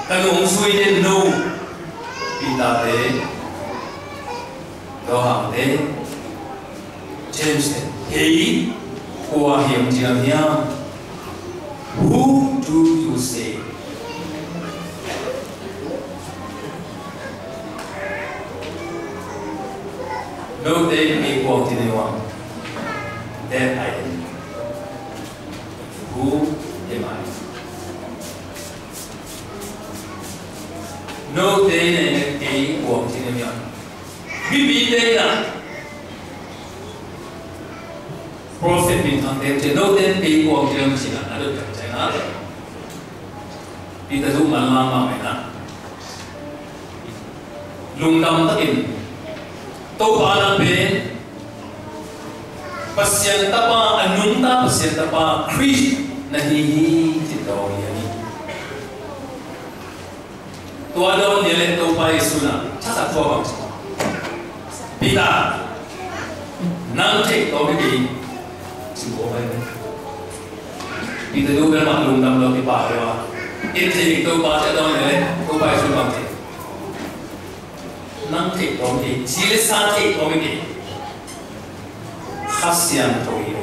các ông suy đến đâu vì ta thế đó hàng thế James thấy qua hiểm trường nha who do you say no they may walk in the one that I am who am I? No day này cái cuộc thì em nhận. Vì đây là prophet bin thằng em chỉ no day cái cuộc thì em chỉ là được cảm thấy nó. Vì ta dùng mà mày nè. Lung đâm tất in. Tô ba năm bên. Pasien tapa anunta pasien tapa Christ nahihi titaw yani tua daw nile to pa isuna chasa tua bang pita nang take to bi sibo ba pita do ber ma lung dam lo ki pa wa in take to pa cha daw nile to pa isu bang nang take to bi chile sa take to bi khasian to yi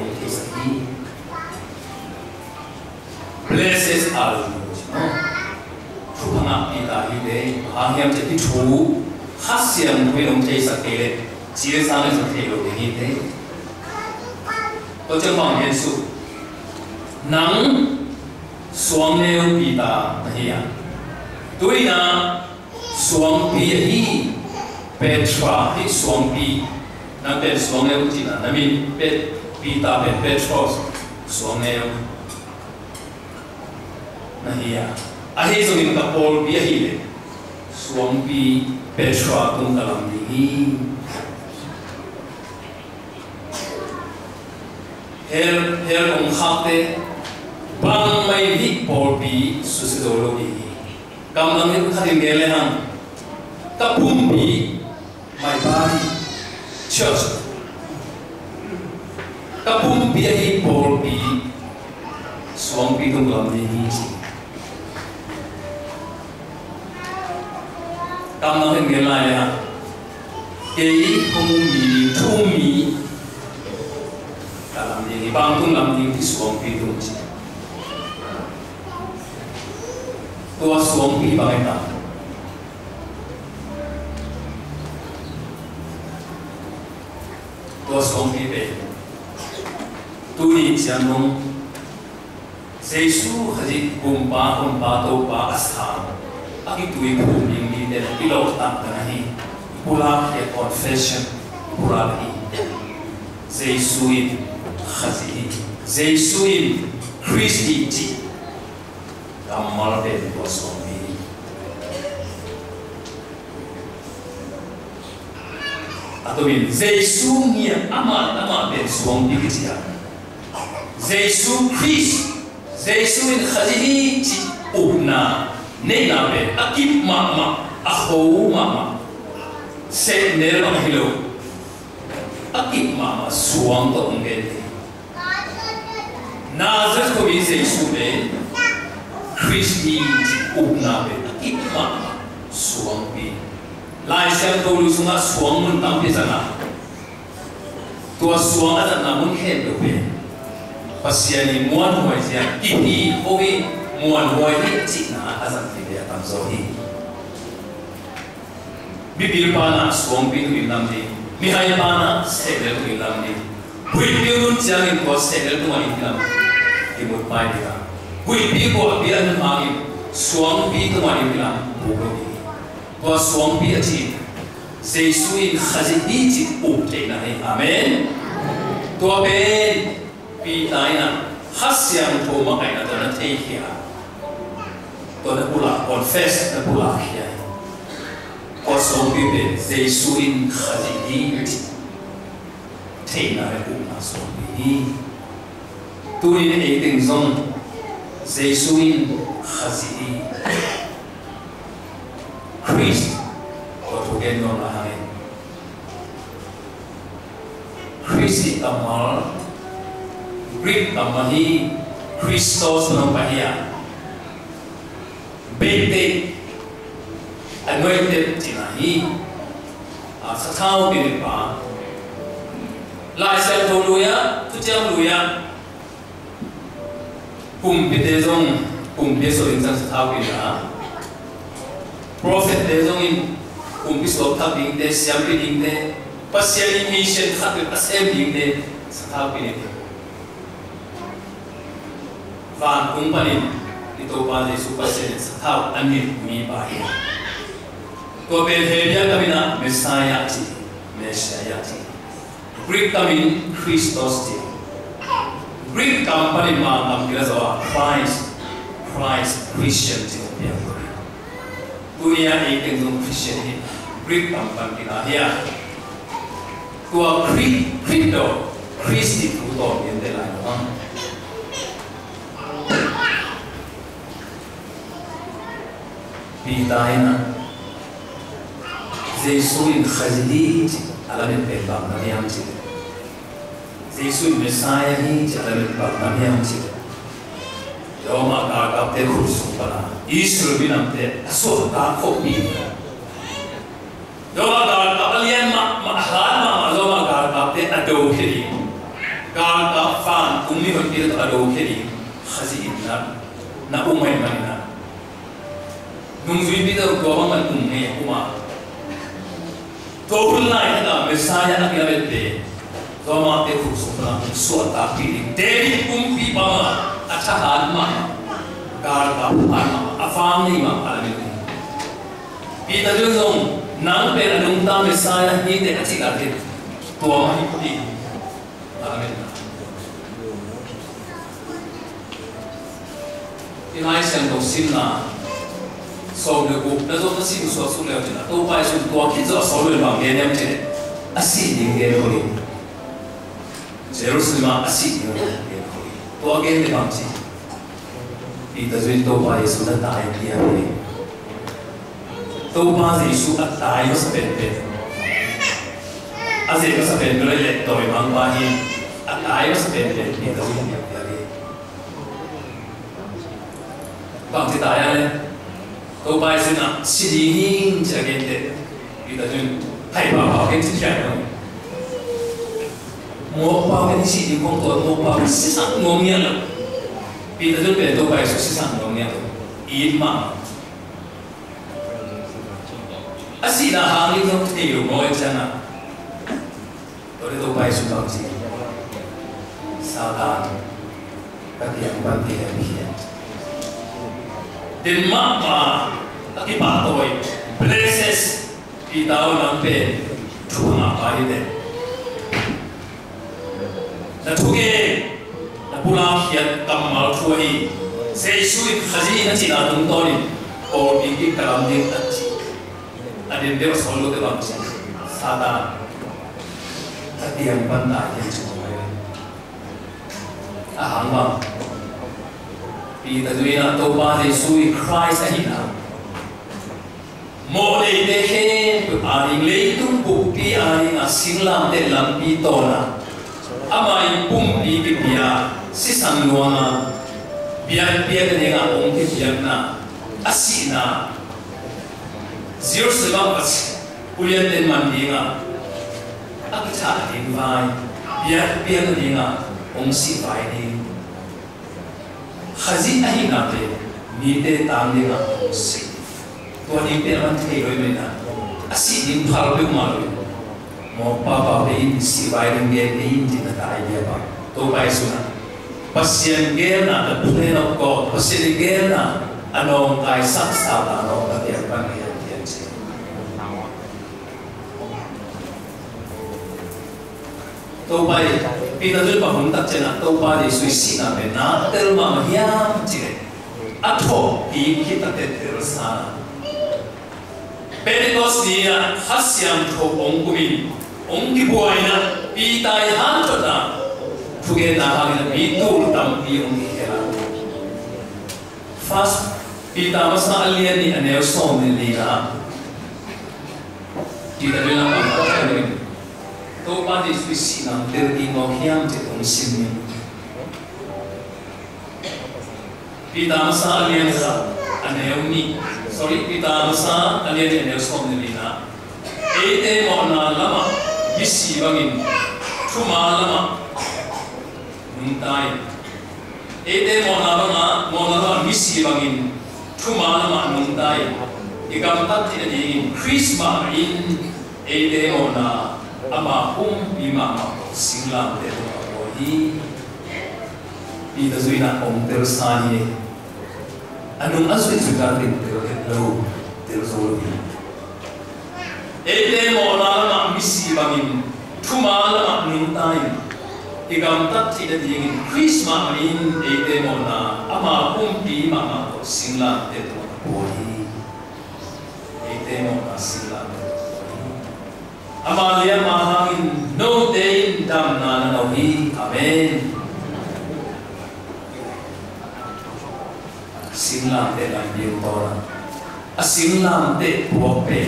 blessed are you. Chú thằng pita hi de hàng em chỉ chú hát xiêm với ông thầy sắc kề chia sang cái sắc kề rồi thì thế. Tôi chẳng bằng hiện sự nắng xuống nêu pita này à. Tôi na xuống pi hi Petra hi xuống pi na pet xuống nêu chỉ là nami pet pita pet Petros xuống nêu nahiya ahi zongin ka Paul bi ahi le suam bi Petra tung kalam di her ong khate bang mai bi Paul bi susidolo bi kam nang ni khatin gele ham kapum bi my body church kapum bi ahi Paul bi suam bi tung kalam di tam năng hình cái này à cái không mì thu mì làm gì bang tung làm gì thì xuống phi tung chỉ tôi xuống phi bằng cái nào tôi xuống phi về tôi chỉ siam nung Jesu haji kumpa to pa astham aki tui kum ling ni de ilo tak na hi pula ke confession pula hi Jesu in haji Jesu in Christi ti kamal de bosomi atomin Jesu ngia ama de suang dikia Jesu Christ Jesu in khazini chi ubna ne na be akip mama aho mama se ne la hilo akip mama suang to ngel Nazareth ko Jesu be Christi chi ubna be akip mama suang be lai sem to lu sunga suang mun tam pe sana to suang ada namun he be pasiani muan hoi sia kipi ogi muan hoi ni china azam ti dia tam so hi bibil pana suang pin wi nam di mihai pana segel wi nam di hui pirun chang in ko segel tu ani nam ki mut pai dia hui pi ko bi an ma ki suang pi tu ani nam bu ko ni to suang pi chi Jesu in khazidi chi u te na hi amen to ben pi taina hasyam to makai na to na te hia to na pula confess na pula hia ko so pi be Jesu in khazidi te na re na so pi tu ni e ting zong Jesu in khazidi Christ ko to gen no na hai Christ amal Greek amani Christos nampahia bete anointed tinahi asatau pinipa lai sel toluya tujiang luya kumpitezong kumpiso insan satau pina prophet dezong in kumpiso tabing de siampi ding de pasiali mission khatir asem ding de satau pinite van kumpanin ito pa Jesu pasen sa anit mi bahay to belheria kami na Messiah ti Greek kami Christos ti Greek company ma ang kinasawa Christ Christian ti dunia iking ng Christian ti Greek company kinahia tua Credo Christi puto yende lang Bitaina Jesu in khazidi alamin pe bang na yang chi Jesu in Messiah hi alamin bang na yang chi Roma ka te khursu para Israel binam te aso ta ko bi Roma ka alien ma han ma Roma ka te ado khiri ka fan kumni hon ti ado khiri khazidi na umay manina nung zui bida ko man umhe kuma to hulai na Messiah na kinabete to ma te khusuna so ta pi David kumpi ba achahan ma gar ka ma afam ni ma alamin bida jong nang pe anung ta Messiah ni te achi ka te to ma hi pi alamin inai sen to sinna so le ko na zo si so so le na to pa so to ki zo so le ma ge nem te asi ni ge ho ni Jerusalem asi ni ge ho ni to ge ne bang si i ta zo to pa so na ta ai ki ha ni to pa Jesu at tai so pe pe asi ko sa pe le to i mang pa hi at tai so pe pe ni to ni ya ni bang ti ta ya le to bai sin na si ning cha gen de yu da jun hai ba ba gen chi cha no mo pa gen si di kong to mo pa si sang ngom nya la pi da jun pe to bai si sang ngom nya i ma asi na hang li no te yu mo cha na to de to bai su ta si sa ta cái tiếng văn thì em hiện đến mắc mà cái bà tôi blesses đi tao nằm bên chùa ngã bài đấy là chùa kia là bula hiện cầm máu chùa đi xây suy khá gì nó chỉ là đúng tôi or đi cái làm đi tất chỉ là đến đây số lượng cái bằng gì sa đà cái tiếng văn đại hiện chùa hàng bằng vì ta duy na tô ba de sui Christ a hina mo de de he ani le tum bu pi ani a singlam de lam pi to na amai pum pi pi pia si san luanga bian pia de nga ong ki bian na asina Jerusalem as ulian den man dinga akcha din vai bian pia de nga ong si vai ni Haji ahi nate mite tamde nga si to ni pe man the roi me na asi dim phal be malu mo pa be in si vai ring ge be in din ta idea ba to bai suna pasien ge na the plan of God pasien ge na anong kai sak sa ta no ta tiang ban ge tiang chi to bai Pita tu paham tak cina tau pada suisi na bena terma mahiam cire atau di kita terasa. Pentecost dia hasyam tho ongkumin ongki buaina pita yang cota tuge na hangin bitul tampi ongki kera. Fast pita masa alien ni anel som ni na. Kita bilang apa? Tau pada suisi nam terdi ngohiam cetong sini. Pita masa alien sa anel ni. Sorry, pita masa alien anel som ni na. Ete mo na lama bisi bangin cuma lama nuntai. Ete mo na lama bisi bangin cuma lama nuntai. Ikam tak tidak ingin Christmas in ete mo na ama bima singlam de bodi ida zuina tersani anung asui juga lo tersolo ede mo na misi bangin cuma la nuntai igam tak tidak dingin Christmas in ede mo na ama bima singlam de bodi ede mo na singlam Amalia mahangin no day dam na nawi amen singlam de lam biu tora a singlam de pope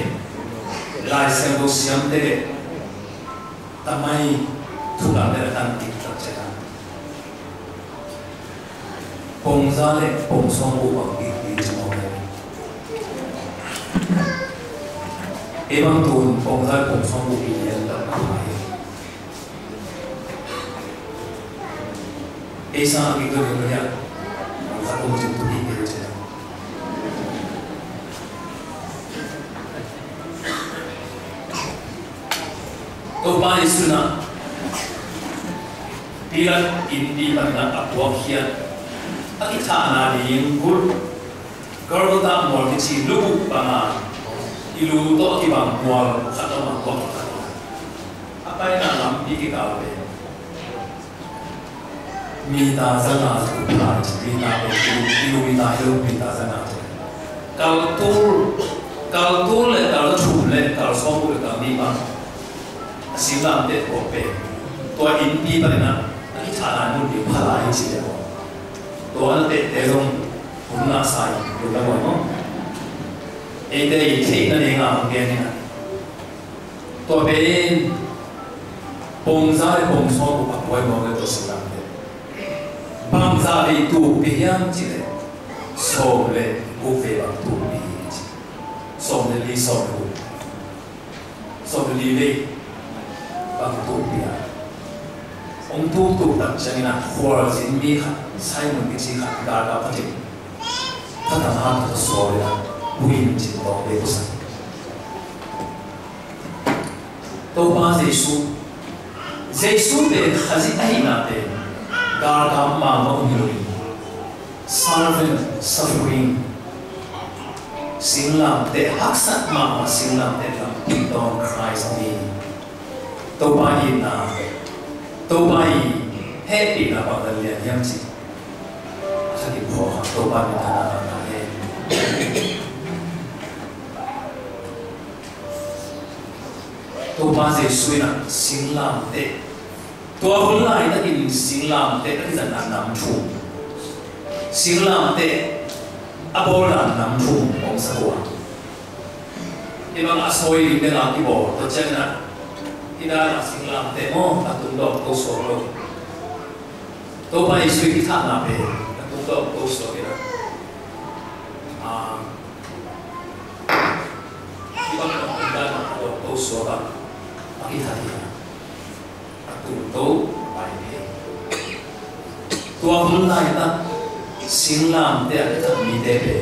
lai sebo siam de tamai thula de tan tik tak chena pongzale pongsong u bang ki chmo Ebang tuan penggal pongsong bukti yang tak ramai. Esa kita dengar penggal pongsong bukti yang macam. Topa isuna biar indi pada abuah kian. Kita anak yang gul kalau tak mau kecil lupa pangan. Ilu to ki bang kual atau bang kual apa yang dalam di kita be minta sana supply minta ilu minta sana kalau tul le kalau chule kalau sombu le kami bang silam de kope to inti pada ni cara nu di palai sih to ana de dong punna sai tu lah mo Ede ite na nenga mungkin na. To ben pongzale pongsong ko papoy mo to silang de. Pangzale tu piyang chile. Soble bufe bang tu pi. Soble li soble. Soble li le bang tu pia. Ong tu tak jangan khor sin bi kha sai mun ki chi kha da da pa chi. Ta ta ha to soble. Buin chỉ có về của sản. Đâu ba Giêsu về khá gì ấy là về gar kam ma ma umi servant suffering singlam te haksat ma singlam te lam don Christ ni to ba happy na ba lian yang chi sa ki pho to ba ni ta na he to ba se sui na singlam te to hol lai ta ki singlam te ta zan na nam chu singlam te abola nam chu ong sa wa ibang asoy ni na ki bo to chen na ina na singlam te mo ta tum do to so lo to ba isu ki tha na pe ta tum do to so ke na ibang da na to so ba ki tha ni ta tum do ba ni to hul lai ta singlam te a ta mi de pe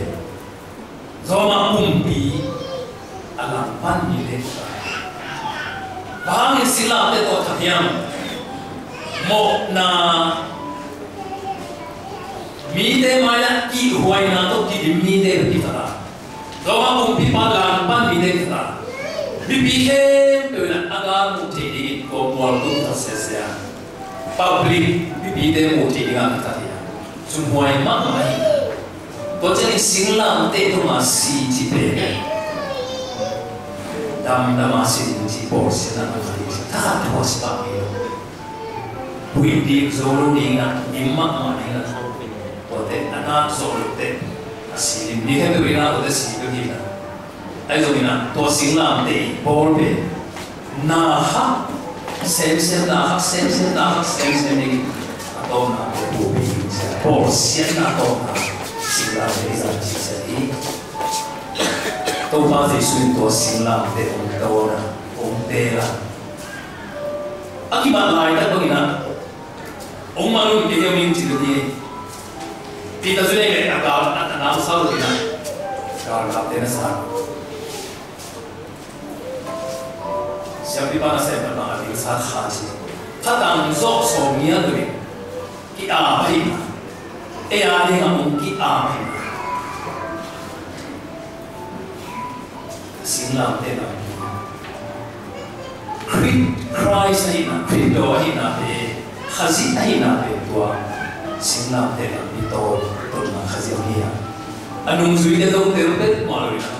zo ma pi alam pan ni le bang singlam te to thapiam mo na mi de maya ki huai na to ki mi de ki ta zo ma pi pa lan pan mi de ki ta bi bi he to na aga mu te ni ko mo lu ta se se public bi bi de mu te ga ta ya sun huai ma mai to chen singlam te to ma si ji pe dam ma si ji po se na ma ta to si pa mi bui di zolo ni na imma ma ni na to te ana zolo te asi ni he to ina to si to ni na ai zo ni na to singlam te bol pe na ha sem na ha sem ni to na bu bi po sian na to na singlam te za si se ni to ba de suin to singlam te on to na on te la akibat lain tak begina ông malu dia yang minci tu ni kita sudah ni akal nama sahaja kita kalau tak ada sah siapa mana saya pernah ada sah haji kadang zok somia tu ni kita apa ada yang kita apa singlam tena Christ ni na Kristo ni na khazit ni na tua singlam tena ito na khazit niya anong zui de dong tero pe malu na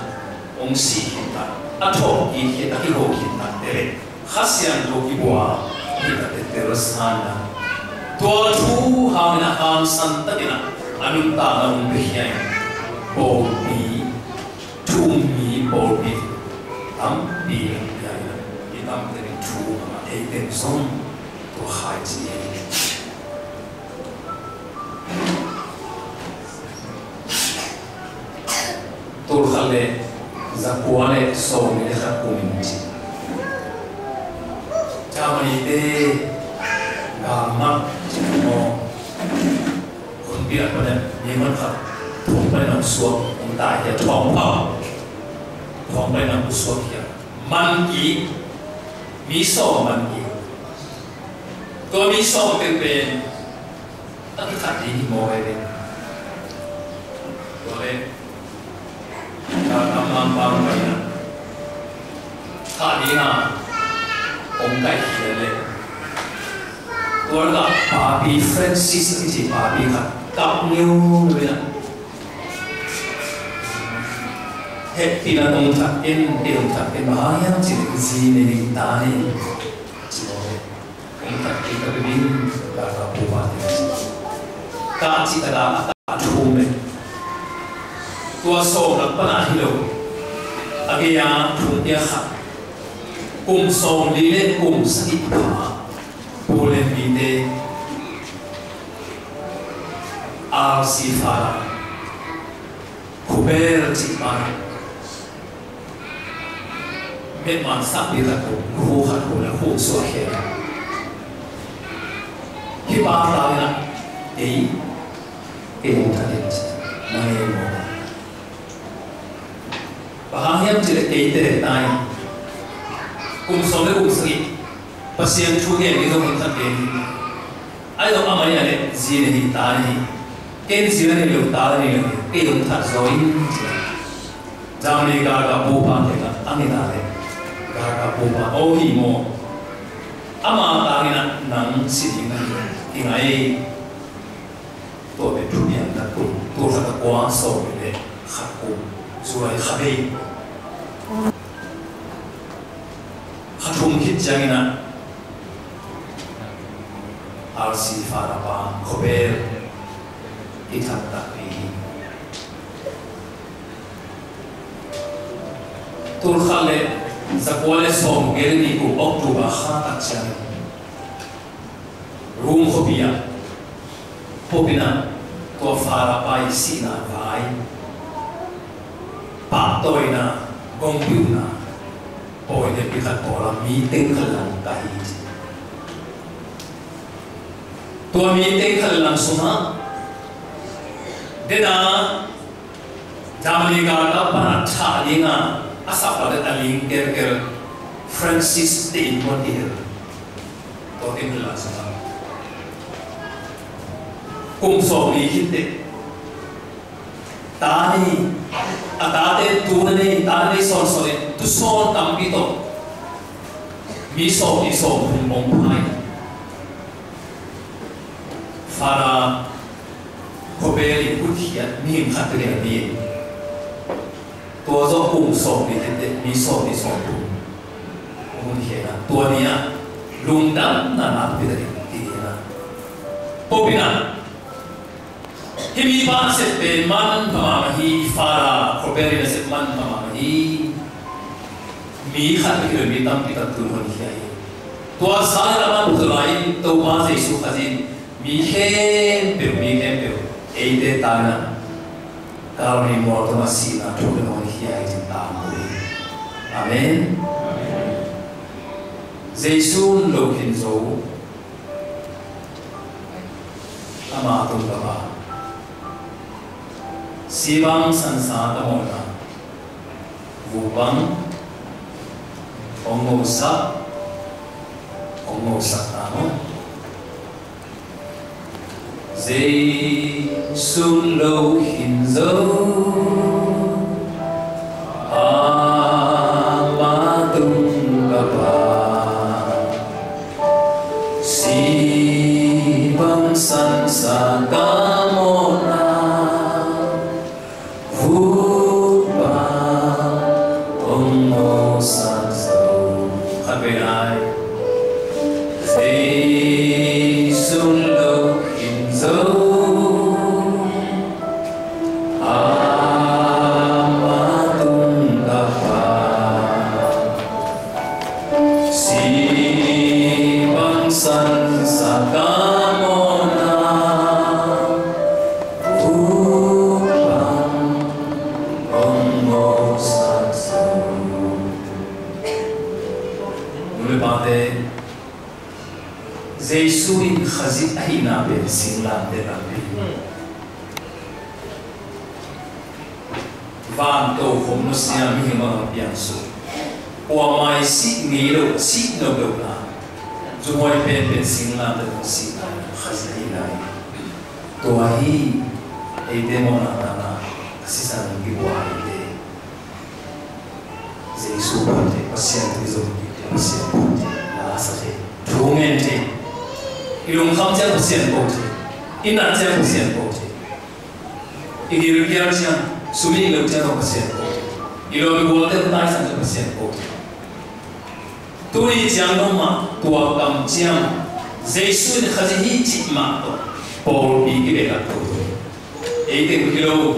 ong si kita atho ki kita ki ho kita tere khasian ho ki bua kita tero sana tua thu ha na ham san ta na anung ta na ong bihya bo bi tu mi bo bi am bi ya tam teri thu ma ei tem song to hai chi tur khale zakuale so ni kha kumin chi chamani te gamma no kun bi a pada ni man kha thong pai nam suak ong tai ya thong pai nam suak ya man ki mi so man ki to mi so pen ta ki khat ni mo ve to le ta kam pa ma ya kha ni na ong kai ki le to la pa bi Francis ni ji pa bi kha kap niu le na happy na dong thak in ma yang chi zi ni ta ni chi mo dong thak ki ka bin la ka pu ba ni ka chi ta ka thu me tua so na pa na hi lo age ya thu ya kha kum so li le kum sa pa pu le mi de a si fa kuber chi pa bên ngoài sắp đi là khu hạt khu là khu số hiện khi ba ta là ý một thằng đến này một và hàng hiếm chỉ là ý để này cùng sống với cùng sự và xem chú hiện cái dòng thằng đến ai đó amai này gì này ta này cái gì này liệu ta này cái ông thật rồi Jamani gaga bupa teka anginare gaga bupa ohi mo ama tangina nang sidinga ingai to be dunia na to sa kwa so le khakku surai khabe khatum khit jangina arsi farapa khober ithatta Turkhale zakwale som gelni ku October khatak chang room khopia popina to fara pai sina vai pa toina gongpiuna oine pikat pola meeting khalang kai to meeting khalang suma dena jamani ga pa tha linga asap pada taling ker Francis de Inmondir to in la sama kum so li hitte tani atate tunane tani son tu son tampito mi so mong pai fara kobeli kutia mi khatre niตัวก็ปุ่มส่งมีเด็ดมีส่งปุ่มมันเห็นนะตัวนี้นะลุงดำน่ารักไปได้ดีนะปุ๊บนะที่มีบ้านเสร็จเป็นมันประมาณที่ฟาราโคเบรีเสร็จมันประมาณที่มีขัดไปเลยมีตั้งตัวคนที่ใหญ่ตัวสายละมันตัวไหนตัวบ้านเสร็จสุขจินมีเข้มเปล่าเอเดตานะkalau ni mau tu masih nak cuba orang hiai cinta mui, amen. Yesus lokin zo, ama tu kaba, sibang sansa tamona, vubang, ongosak tamo. Giêsu lâu hình dấu ama tung kaba si bang san sa kamona vu ba ông mô san dấu hát bên ai Giêsu lâu hình dấu Giêsu in khazit ahina ben singlam de rabi van to khom no siam hi ma pian su wa mai si ni lo si no lo na zu moi ben singlam de si khazit ahina to ahi e de mo na na sisan ki wa de Giêsu ba de pasien de zo ki pasien la sa de thungen de ilung kham cha pasien ko de inan cha pasien ko de igir kya cha sumi lo cha pasien ko ilo bol te tai san cha pasien ko tui chang no ma tua kam chiang Giêsu de khazi hi chi ma to por bi ki ka to e te kilo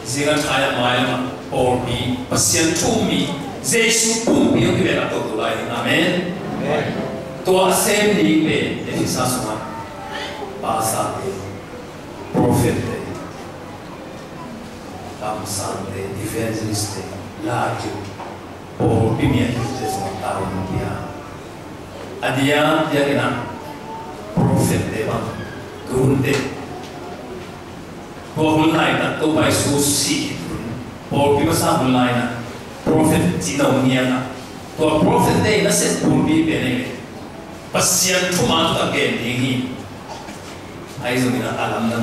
zinga thaya mai ma por bi pasien thu mi Giêsu pum bi ki ka to lai amen tua assembly pe e sa suma pasa prophet tam sante evangelist la ju por bi mi te sa ta no dia adia dia kena prophet de ba gunde por hulai ta to bai su si por bi sa hulai na prophet jinong nia na to prophet de na set pum bi pe ne pasien thuma ta ke ni ai dùng là alam đó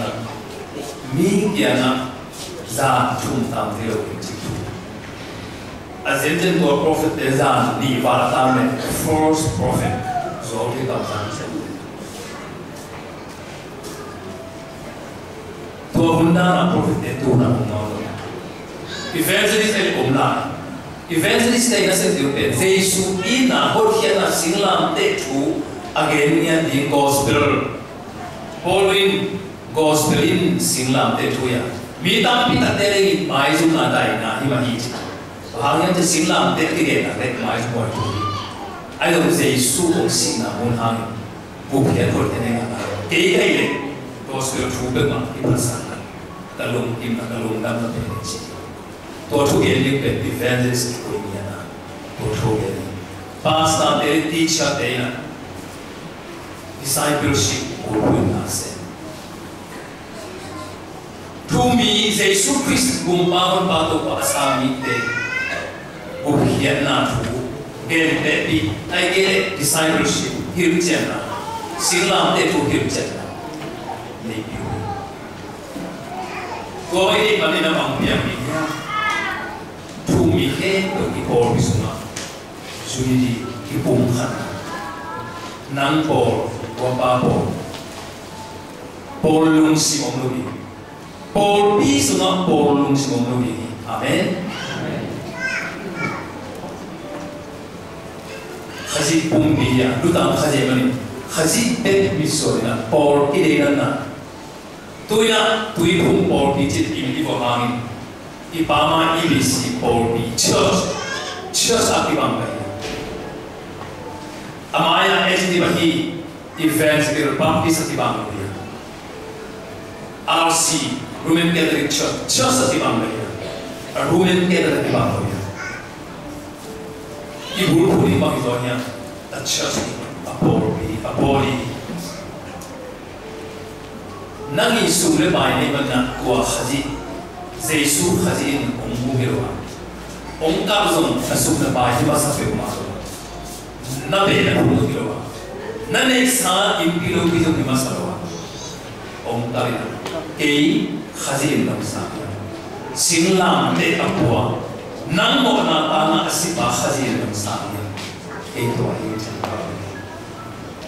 mi kia na za chung tam theo cái chữ Ascended to a prophet is an ni varatame first prophet so thì tao sang sẽ tua hunda na prophet để tu na hunda evangelist ấy cũng là evangelist ấy là sẽ điều kiện Giêsu in na hốt hiện là sinh làm để chú again nha the gospel following gospel in sinh làm để chú ya mi tam pi ta tere ni mai zu na dai na hi ma hi hàng nhân thì sinh làm để cái gì là để mai zu moi tu ai đâu Giêsu cũng sinh là muốn hàng bu hiện hốt thế này là cái này gospel chú bên mà cái bản sản ta lùng kim ta lùng đam ta bên gì tôi thu cái những cái evangelist của mình là tôi thu cái pastor để teacher để là discipleship của mình là sẽ thu mi Giêsu Christ cùng ba con ba tổ ba sa mi để của hiện là thu cái để bị ai cái discipleship hiểu chân là sinh làm để thu hiểu chân là này có ai đi mà đi làm bằng việc gì thu mi hết được cái bồ bị sung suy đi cái bùng khăn nang bồ qua ba bồ lung si ông nuôi bồ bi sung bồ lung si ông nuôi amen khasi bùng bi ya lu tam khasi mani khasi pet mi soi na bồ cái đấy na tôi bùng bồ bi chết im đi vào hàng Ibama IBC Bolby Church akibang kaya. Amaya SD bahi events Baptist akibang kaya. RC Roman Catholic Church akibang kaya. Roman Catholic akibang kaya. Ibul puli makitonya a church a Bolby Nangi sule bai ne bana kuwa haji Giêsu khazin ông mu hero ông cảm zong asuk na bai hi ba sa pe ma na be na mu hero na ne sa im kilo ki zo ma sa lo ông ta ina ke khazin nam sa sing lam te apua nang mo na ta na asipa khazin nam sa ke to hi chan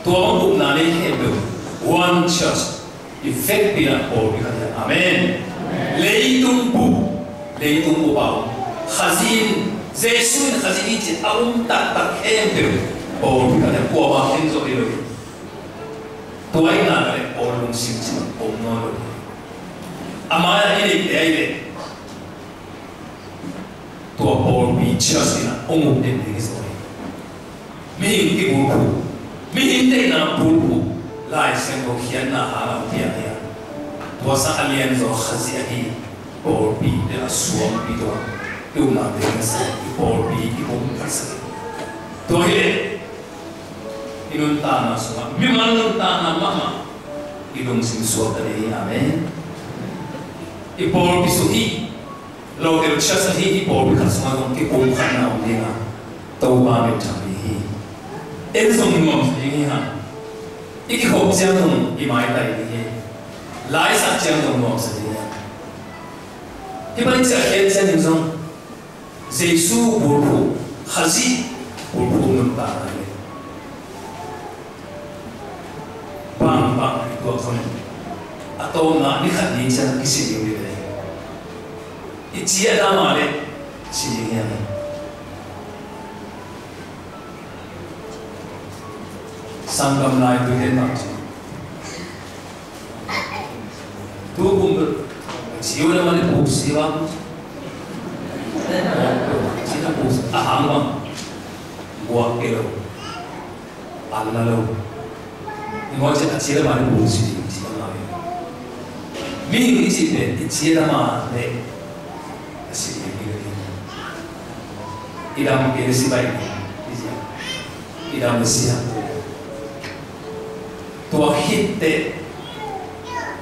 to ông na ne he be one church effect bi na or bi ka amen Leitung bu bau khazin Giêsu in khazin chỉ ông tak em được bầu cái này qua bao nhiêu rồi rồi tôi là cái bầu lung sim chỉ ông nói rồi ama ini đây tôi bầu bị chết là ông một đêm đấy rồi mình cái bầu mình đây là bầu lại xem có hiện là hà làm tiền này tôi sẽ alien rồi khazin ấy bầu bị để là xuống bị đó tôi làm để cái gì bầu bị cái bầu cái gì tôi inun tanah semua, memang tanah mama idung sing suat dari amen. Ipol bisuhi, lo del chasahi ipol kasma dong kipol kana umdina, tau ba metami. Enzong ngom ini ha, iki hop jang dong imai tai ini, lai sak jang dong ngom sedih. Kipan cak kian jang Giêsu burbu, haji burbu nun tanah. Bang itu apa? Atau nak ni kan ni jangan kisi dia ni. Ini ada mana? Sini ni. Sangkam lain tu dia tak. Tu pun jiwa nama ni busi bang. Sini busi. Aham bang. Buat kelo. Allah lo. Ngồi trên chiếc là bạn bù xì chiếc là mình nghĩ gì để chiếc là mà để xì cái đam cái xì bay cái đam xì tua hit để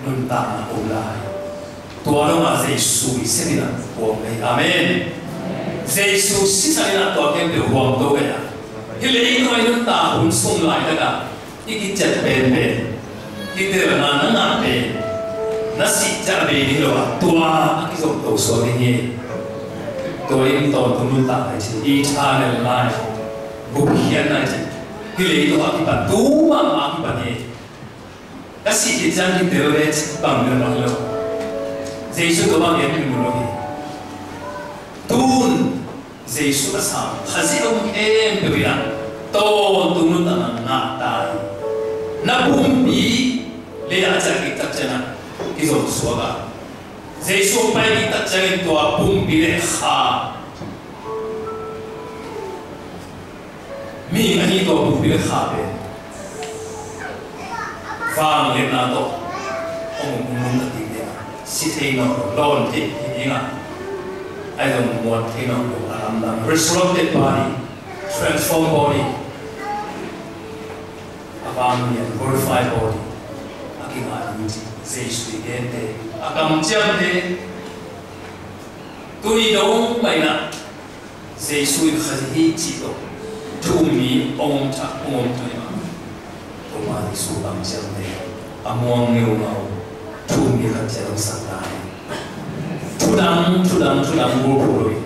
nâng ta ôm lại tua nó mà Giêsu sẽ đi làm của mình amen Giêsu sẽ đi làm tua cái điều hoàng đâu vậy à cái lấy nói nâng ta ôm sung lại tất cả cái chất bền kita na ngate nasi cabe ni lo tua akisom to so ni to in to tunun ta ai chi eternal life bu hian na chi kile to akipa tu ma akipa ni kasi ki jang ki te re bang na lo jesu to bang ni mu lo ni tun jesu asa khazi om em be ya to tunun ta na ta na bumbi le aja ki tachana kizo suaga jesu pai ki tachana to bumbi le kha mi ani to bumbi le kha be vang le na to ong mum na ti ya si thei no lon ti nga ai don't want thei no resurrected body transformed body and glorified body. Aking aluji, Jesus igente, akam jam de, tuni dong bayna, Jesus ikhazi chito, tumi om ta ima, tumari su am jam de, amuang ngau, tumi kacang santai, tudang burpului,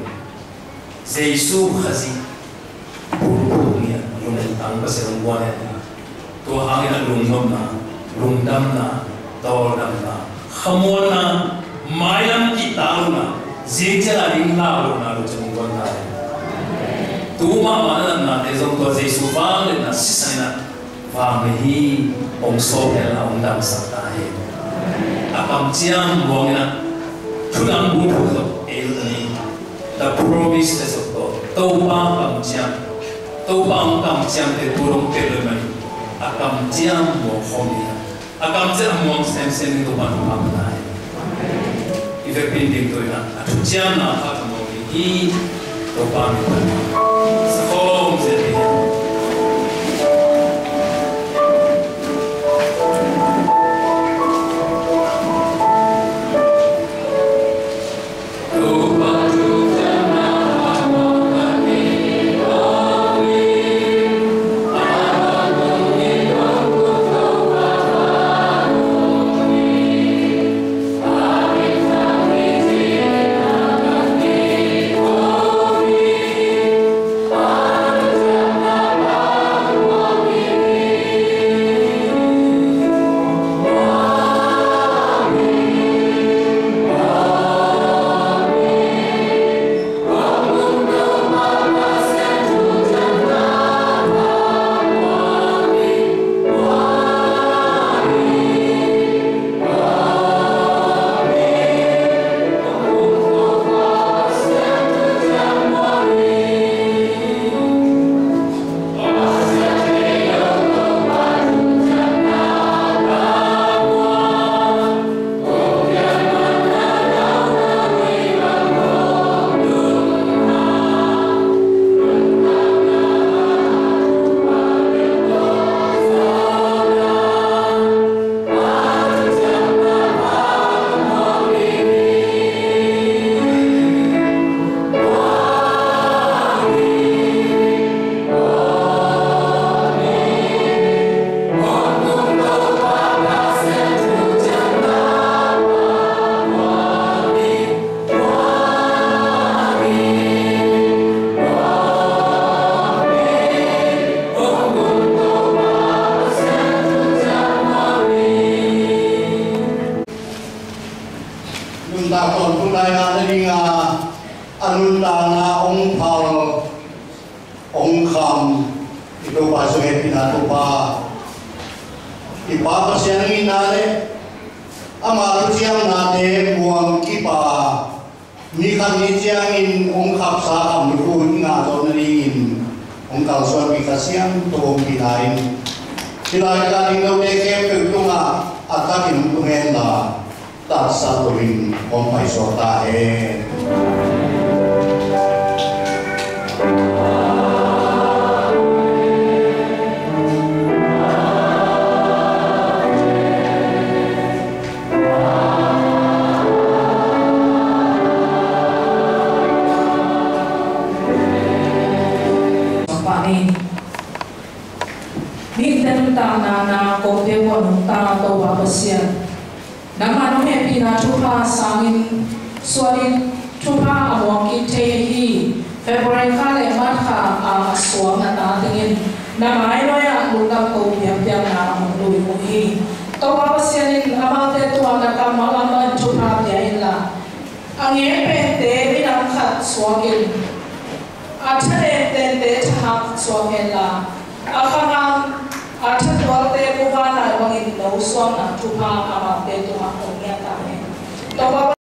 Jesus khazi, burpulia, yung tang pasirang buwan to hangin lungdam na tawdam na khamon na mayam ki talu na jingja ring la lo na lo chung gon na tu ma ma na te zong to jesu wang na sisana wa me hi ong so he la ong dam sa ta he apam chiam bong na chudang bu bu to el ni the promise of God to pa pam chiam te turong te le mani akam jam mo homi akam jam mo sem to ban pam nai ife pending to na atu jam na ha mo ni to ban so se ni Ni tan ta na ko te wa ta to wa pa sangin suarin thupa among ki hi February ka le mat kha suang na ta tingin na mai no ya lungam ko piam na among lui mo hi to pa sianin amate to na ka malama thupa ya la ang ye te binang khat suagin athare ten te thak suagin la akang athar walte ko ba na wangin lo suang na thupa amate to ma ko ya ta ne to